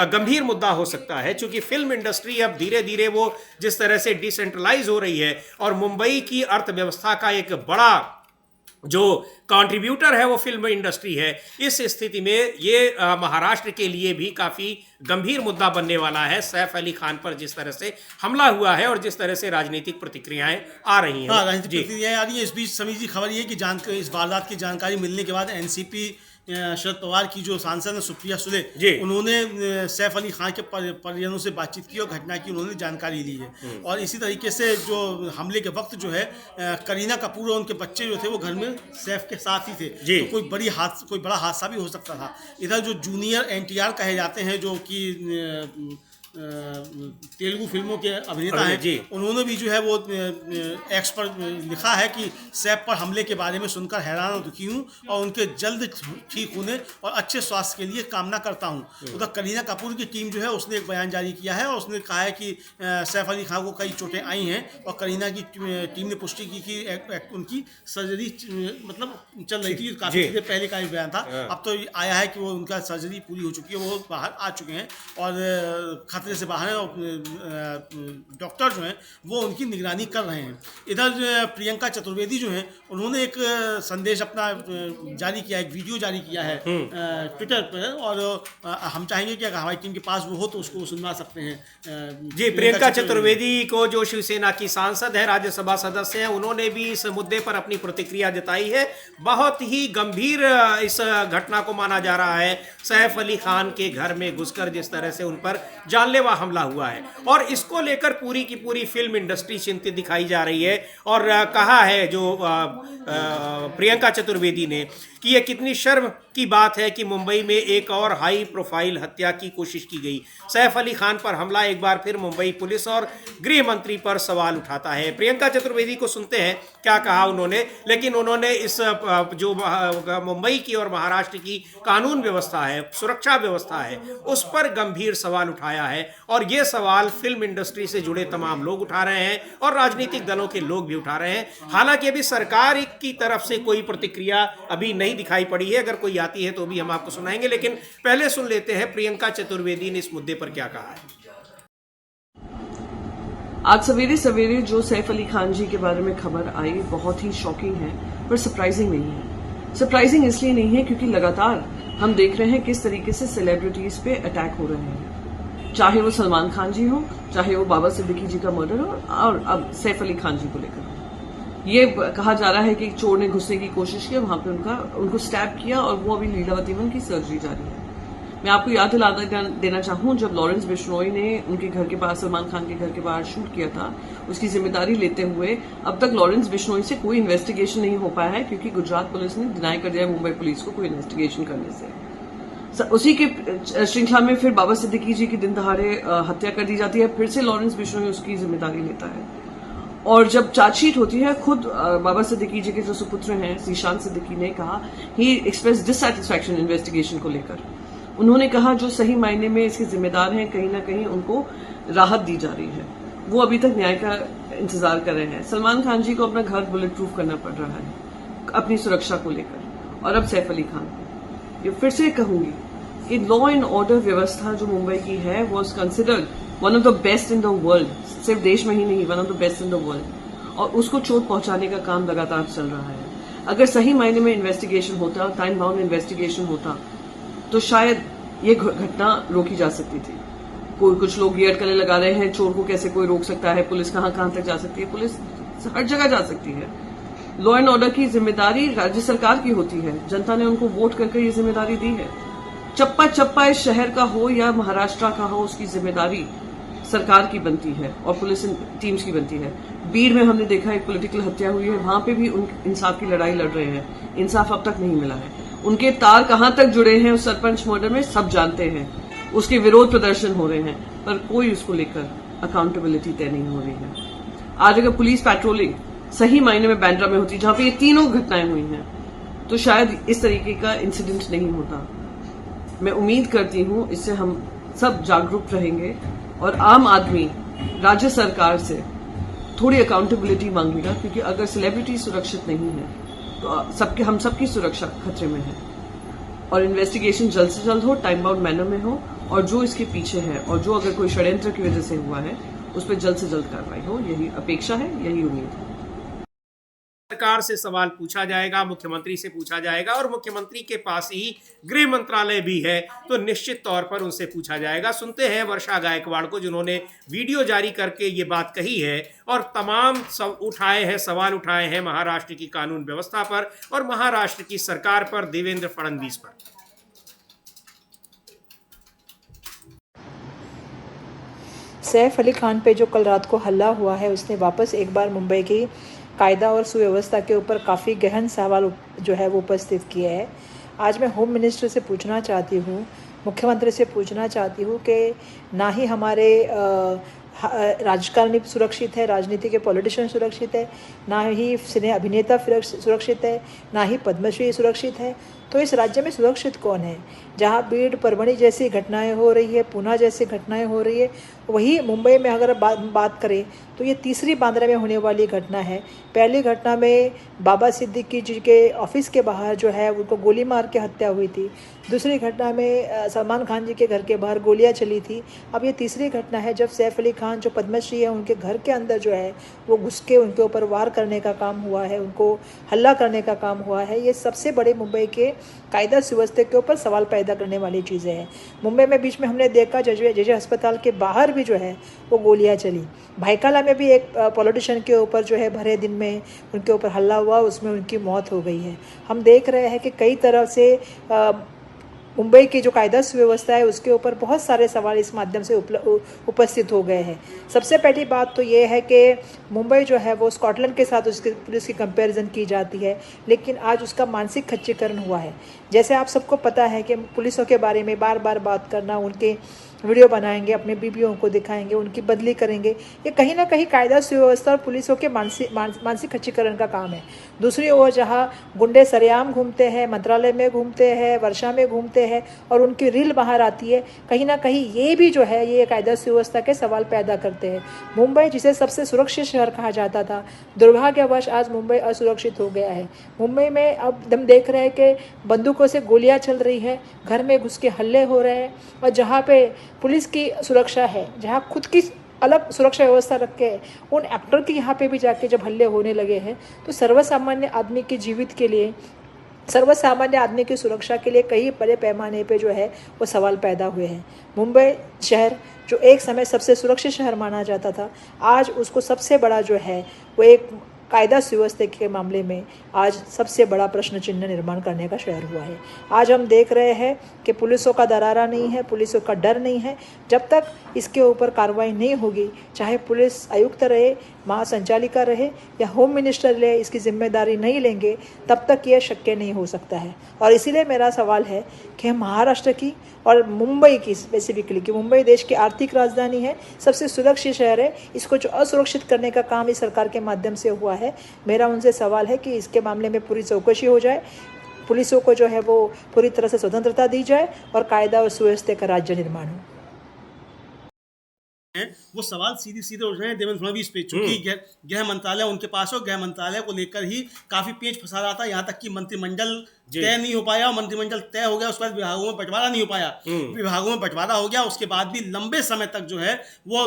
गंभीर मुद्दा हो सकता है, क्योंकि फिल्म इंडस्ट्री अब धीरे धीरे वो जिस तरह से डिसेंट्रलाइज हो रही है और मुंबई की अर्थव्यवस्था का एक बड़ा जो कंट्रीब्यूटर है वो फिल्म इंडस्ट्री है। इस स्थिति में ये महाराष्ट्र के लिए भी काफ़ी गंभीर मुद्दा बनने वाला है, सैफ अली खान पर जिस तरह से हमला हुआ है और जिस तरह से राजनीतिक प्रतिक्रियाएं आ रही हैं। राजनीतिक प्रतिक्रियाएं आ रही हैं। इस बीच समीर जी, खबर ये है कि इस वारदात की जानकारी मिलने के बाद एनसीपी शरद पवार की जो सांसद है सुप्रिया सुले, उन्होंने सैफ अली खान के परिजनों से बातचीत की और घटना की उन्होंने जानकारी ली है। और इसी तरीके से जो हमले के वक्त जो है करीना कपूर और उनके बच्चे जो थे वो घर में सैफ के साथ ही थे, तो कोई बड़ा हादसा भी हो सकता था। इधर जो जूनियर एनटीआर कहे जाते हैं, जो कि तेलुगु फिल्मों के अभिनेता हैं, उन्होंने भी जो है वो एक्स पर लिखा है कि सैफ पर हमले के बारे में सुनकर हैरान और दुखी हूँ और उनके जल्द ठीक होने और अच्छे स्वास्थ्य के लिए कामना करता हूँ। उधर करीना कपूर की टीम जो है उसने एक बयान जारी किया है और उसने कहा है कि सैफ अली खान को कई चोटें आई हैं और करीना की टीम ने पुष्टि की कि उनकी सर्जरी मतलब चल रही थी, काफ़ी देर पहले का ही बयान था। अब तो आया है कि वो उनका सर्जरी पूरी हो चुकी है, वो बाहर आ चुके हैं और से बाहर है और डॉक्टर जो हैं वो उनकी निगरानी कर रहे हैं। इधर प्रियंका चतुर्वेदी जो हैं उन्होंने एक संदेश अपना जारी किया, एक वीडियो जारी किया है ट्विटर पर, और हम चाहेंगे कि अगर हमारी टीम के पास वो हो तो उसको सुनवा सकते हैं। जी, प्रियंका चतुर्वेदी को जो शिवसेना की सांसद है, राज्यसभा सदस्य हैं, उन्होंने भी इस मुद्दे पर अपनी प्रतिक्रिया जताई है। बहुत ही गंभीर इस घटना को माना जा रहा है, सैफ अली खान के घर में घुसकर जिस तरह से उन पर जानलेवा हमला हुआ है, और इसको लेकर पूरी की पूरी फिल्म इंडस्ट्री चिंतित दिखाई जा रही है। और कहा है जो प्रियंका चतुर्वेदी ने कि यह कितनी शर्म की बात है कि मुंबई में एक और हाई प्रोफाइल हत्या की कोशिश की गई। सैफ अली खान पर हमला एक बार फिर मुंबई पुलिस और गृह मंत्री पर सवाल उठाता है। प्रियंका चतुर्वेदी को सुनते हैं क्या कहा उन्होंने, लेकिन उन्होंने इस जो मुंबई की और महाराष्ट्र की कानून व्यवस्था है, सुरक्षा व्यवस्था है, उस पर गंभीर सवाल उठाया है। और ये सवाल फिल्म इंडस्ट्री से जुड़े तमाम लोग उठा रहे हैं और राजनीतिक दलों के लोग भी उठा रहे हैं। हालांकि अभी सरकार की तरफ से कोई प्रतिक्रिया अभी नहीं दिखाई पड़ी है, अगर कोई आती है तो भी हम आपको सुनाएंगे, लेकिन पहले सुन लेते हैं प्रियंका चतुर्वेदी ने इस मुद्दे पर क्या कहा है। आज सवेरे सवेरे जो सैफ अली खान जी के बारे में खबर आई बहुत ही शॉकिंग है, पर सरप्राइजिंग नहीं है। सरप्राइजिंग इसलिए नहीं है क्योंकि लगातार हम देख रहे हैं किस तरीके से सेलिब्रिटीज पे अटैक हो रहे हैं, चाहे वो सलमान खान जी हो, चाहे वो बाबा सिद्दीकी जी का मर्डर हो, और अब सैफ अली खान जी को लेकर ये कहा जा रहा है कि चोर ने घुसने की कोशिश की, वहां पे उनको स्टैब किया और वो अभी लीलावती में उनकी सर्जरी जारी है। मैं आपको याद दिला देना चाहूं, जब लॉरेंस बिश्नोई ने उनके घर के पास, सलमान खान के घर के बाहर शूट किया था, उसकी जिम्मेदारी लेते हुए अब तक लॉरेंस बिश्नोई से कोई इन्वेस्टिगेशन नहीं हो पाया है, क्योंकि गुजरात पुलिस ने डिनाई कर दिया मुंबई पुलिस को कोई इन्वेस्टिगेशन करने से। उसी के श्रृंखला में फिर बाबा सिद्दीकी जी की दिन दहाड़े हत्या कर दी जाती है, फिर से लॉरेंस बिश्नोई उसकी जिम्मेदारी लेता है। और जब चार्जशीट होती है, खुद बाबा सिद्दीकी जी के जो सुपुत्र हैं जीशान सिद्दीकी ने कहा, ही एक्सप्रेस डिससैटिस्फैक्शन इन्वेस्टिगेशन को लेकर। उन्होंने कहा जो सही मायने में इसके जिम्मेदार हैं कहीं ना कहीं उनको राहत दी जा रही है, वो अभी तक न्याय का इंतजार कर रहे हैं। सलमान खान जी को अपना घर बुलेट प्रूफ करना पड़ रहा है अपनी सुरक्षा को लेकर, और अब सैफ अली खान को। ये फिर से कहूंगी कि लॉ एंड ऑर्डर व्यवस्था जो मुंबई की है was considered one of the best in the world, सिर्फ देश में ही नहीं, one of the best in the world, और उसको चोट पहुंचाने का काम लगातार चल रहा है। अगर सही मायने में इन्वेस्टिगेशन होता, टाइम बाउंड इन्वेस्टिगेशन होता, तो शायद ये घटना रोकी जा सकती थी। कुछ लोग ये अटकलें लगा रहे हैं, चोर को कैसे कोई रोक सकता है, पुलिस कहां तक जा सकती है, पुलिस हर जगह जा सकती है। लॉ एंड ऑर्डर की जिम्मेदारी राज्य सरकार की होती है, जनता ने उनको वोट करके ये जिम्मेदारी दी है। चप्पा चप्पा इस शहर का हो या महाराष्ट्र का हो, उसकी जिम्मेदारी सरकार की बनती है और पुलिस टीम्स की बनती है। बीड़ में हमने देखा एक पॉलिटिकल हत्या हुई है, वहां पे भी इंसाफ की लड़ाई लड़ रहे हैं, इंसाफ अब तक नहीं मिला है। उनके तार कहां तक जुड़े हैं उस सरपंच मर्डर में सब जानते हैं, उसके विरोध प्रदर्शन हो रहे हैं, पर कोई उसको लेकर अकाउंटेबिलिटी तय नहीं हो रही है। आज अगर पुलिस पेट्रोलिंग सही मायने में बांद्रा में होती, जहां पे ये तीनों घटनाएं हुई हैं, तो शायद इस तरीके का इंसिडेंट नहीं होता। मैं उम्मीद करती हूं इससे हम सब जागरूक रहेंगे और आम आदमी राज्य सरकार से थोड़ी अकाउंटेबिलिटी मांगेगा, क्योंकि अगर सेलिब्रिटी सुरक्षित नहीं है तो हम सबकी सुरक्षा खतरे में है। और इन्वेस्टिगेशन जल्द से जल्द हो, टाइम बाउंड मैनर में हो, और जो इसके पीछे है और जो अगर कोई षड्यंत्र की वजह से हुआ है उस पर जल्द से जल्द कार्रवाई हो, यही अपेक्षा है, यही उम्मीद है। सरकार से सवाल पूछा जाएगा, मुख्यमंत्री से पूछा जाएगा, और मुख्यमंत्री के पास ही गृह मंत्रालय भी है, तो निश्चित तौर पर उनसे पूछा जाएगा। सुनते हैं वर्षा गायकवाड़ को, जिन्होंने वीडियो जारी करके ये बात कही है और तमाम सवाल उठाए हैं महाराष्ट्र की कानून व्यवस्था पर और महाराष्ट्र की सरकार पर, देवेंद्र फडणवीस पर। सैफ अली खान पे जो कल रात को हल्ला हुआ है, उसने वापस एक बार मुंबई की कायदा और सुव्यवस्था के ऊपर काफ़ी गहन सवाल जो है वो उपस्थित किए हैं। आज मैं होम मिनिस्टर से पूछना चाहती हूँ, मुख्यमंत्री से पूछना चाहती हूँ कि ना ही हमारे राजकारणी सुरक्षित है, राजनीति के पॉलिटिशियन सुरक्षित है, ना ही सिने अभिनेता सुरक्षित है, ना ही पद्मश्री सुरक्षित है, तो इस राज्य में सुरक्षित कौन है? जहाँ बीड़ परभणी जैसी घटनाएं हो रही है, पूना जैसी घटनाएं हो रही है, वही मुंबई में अगर बात करें तो ये तीसरी बांद्रा में होने वाली घटना है। पहली घटना में बाबा सिद्दीकी जी के ऑफिस के बाहर जो है उनको गोली मार के हत्या हुई थी। दूसरी घटना में सलमान खान जी के घर के बाहर गोलियां चली थी। अब ये तीसरी घटना है जब सैफ अली खान जो पद्मश्री है, उनके घर के अंदर जो है वो घुस के उनके ऊपर वार करने का काम हुआ है, उनको हल्ला करने का काम हुआ है। ये सबसे बड़े मुंबई के कायदा सुव्यवस्था के ऊपर सवाल पैदा करने वाली चीज़ें हैं। मुंबई में बीच में हमने देखा जे अस्पताल के बाहर भी जो है वो गोलियां चली। भाईकाला में भी एक पॉलिटिशियन के ऊपर जो है भरे दिन में उनके ऊपर हल्ला हुआ, उसमें उनकी मौत हो गई है। हम देख रहे हैं कि कई तरह से मुंबई की जो कायदा सुव्यवस्था है उसके ऊपर बहुत सारे सवाल इस माध्यम से उपस्थित हो गए हैं। सबसे पहली बात तो ये है कि मुंबई जो है वो स्कॉटलैंड के साथ उसकी पुलिस की कंपैरिजन की जाती है, लेकिन आज उसका मानसिक खच्चीकरण हुआ है। जैसे आप सबको पता है कि पुलिसों के बारे में बार बार बात करना, उनके वीडियो बनाएंगे, अपने बीबियों को दिखाएंगे, उनकी बदली करेंगे, ये कहीं ना कहीं कायदा सुव्यवस्था और पुलिसों के मानसिक खच्चीकरण का काम है। दूसरी ओर जहाँ गुंडे सरेआम घूमते हैं, मंत्रालय में घूमते हैं, वर्षा में घूमते हैं और उनकी रील बाहर आती है, कहीं ना कहीं ये भी जो है ये कायदा सुव्यवस्था के सवाल पैदा करते हैं। मुंबई जिसे सबसे सुरक्षित शहर कहा जाता था, दुर्भाग्यवश आज मुंबई असुरक्षित हो गया है। मुंबई में अब हम देख रहे हैं कि बंदूकों से गोलियां चल रही है, घर में घुस के हल्ले हो रहे हैं, और जहाँ पे पुलिस की सुरक्षा है, जहाँ खुद की अलग सुरक्षा व्यवस्था रख के उन एक्टर की यहाँ पे भी जाके जब हल्ले होने लगे हैं, तो सर्वसामान्य आदमी के जीवित के लिए, सर्वसामान्य आदमी की सुरक्षा के लिए कई बड़े पैमाने पे जो है वो सवाल पैदा हुए हैं। मुंबई शहर जो एक समय सबसे सुरक्षित शहर माना जाता था, आज उसको सबसे बड़ा जो है वो एक कायदा सुव्यवस्था के मामले में आज सबसे बड़ा प्रश्न चिन्ह निर्माण करने का शहर हुआ है। आज हम देख रहे हैं कि पुलिसों का दरारा नहीं है, पुलिसों का डर नहीं है। जब तक इसके ऊपर कार्रवाई नहीं होगी, चाहे पुलिस आयुक्त रहे, महासंचालिका रहे या होम मिनिस्टर रहे, इसकी जिम्मेदारी नहीं लेंगे, तब तक यह शक्य नहीं हो सकता है। और इसीलिए मेरा सवाल है कि महाराष्ट्र की और मुंबई की स्पेसिफिकली, कि मुंबई देश की आर्थिक राजधानी है, सबसे सुरक्षित शहर है, इसको जो असुरक्षित करने का काम इस सरकार के माध्यम से हुआ है, मेरा उनसे सवाल है कि इसके मामले में पूरी चौकसी हो जाए, पुलिसों को जो है वो पूरी तरह से स्वतंत्रता दी जाए और कायदा और सुव्यवस्था का राज्य निर्माण हो। वो सवाल सीधे सीधे उठ रहे हैं देवेंद्र फडणवीस पे, चूंकि गृह मंत्रालय उनके पास हो, गृह मंत्रालय को लेकर ही काफी पेच फंसा रहा था, यहाँ तक कि मंत्रिमंडल तय नहीं हो पाया, मंत्रिमंडल तय हो गया, उसके बाद विभागों में बंटवारा नहीं हो पाया, विभागों में बंटवारा हो गया, उसके बाद भी लंबे समय तक जो है वो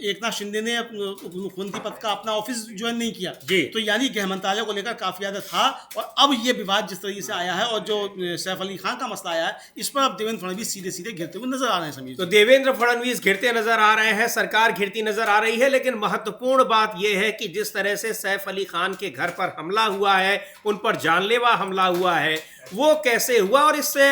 एकनाथ शिंदे ने मुख्यमंत्री पद का अपना ऑफिस ज्वाइन नहीं किया, तो यानी गृह मंत्रालय को लेकर काफी ज्यादा था। और अब ये विवाद जिस तरीके से आया है और जो सैफ अली खान का मसला आया है, इस पर अब देवेंद्र फडणवीस सीधे सीधे घिरते हुए नजर आ रहे हैं। समीर, तो देवेंद्र फडणवीस घिरते नजर आ रहे हैं, सरकार घिरती नजर आ रही है, लेकिन महत्वपूर्ण बात यह है कि जिस तरह से सैफ अली खान के घर पर हमला हुआ है, उन पर जानलेवा हमला हुआ है, वो कैसे हुआ और इससे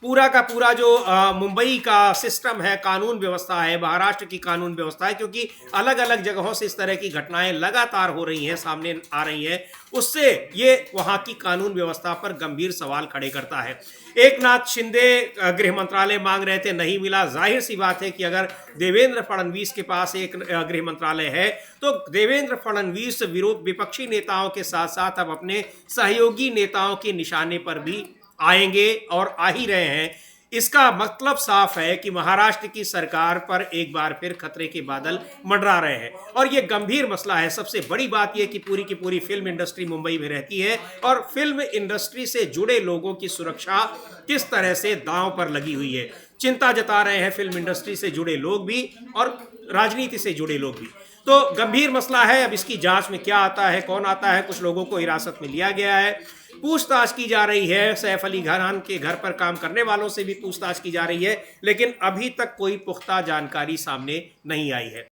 पूरा का पूरा जो मुंबई का सिस्टम है, कानून व्यवस्था है, महाराष्ट्र की कानून व्यवस्था है, क्योंकि अलग अलग जगहों से इस तरह की घटनाएं लगातार हो रही हैं, सामने आ रही हैं, उससे ये वहां की कानून व्यवस्था पर गंभीर सवाल खड़े करता है। एकनाथ शिंदे गृह मंत्रालय मांग रहे थे, नहीं मिला। जाहिर सी बात है कि अगर देवेंद्र फडणवीस के पास एक गृह मंत्रालय है तो देवेंद्र फडणवीस विपक्षी नेताओं के साथ साथ अब अपने सहयोगी नेताओं के निशाने पर भी आएंगे और आ ही रहे हैं। इसका मतलब साफ है कि महाराष्ट्र की सरकार पर एक बार फिर खतरे के बादल मंडरा रहे हैं और यह गंभीर मसला है। सबसे बड़ी बात यह कि पूरी की पूरी फिल्म इंडस्ट्री मुंबई में रहती है और फिल्म इंडस्ट्री से जुड़े लोगों की सुरक्षा किस तरह से दांव पर लगी हुई है। चिंता जता रहे हैं फिल्म इंडस्ट्री से जुड़े लोग भी और राजनीति से जुड़े लोग भी। तो गंभीर मसला है। अब इसकी जांच में क्या आता है, कौन आता है। कुछ लोगों को हिरासत में लिया गया है, पूछताछ की जा रही है। सैफ अली खान के घर पर काम करने वालों से भी पूछताछ की जा रही है, लेकिन अभी तक कोई पुख्ता जानकारी सामने नहीं आई है।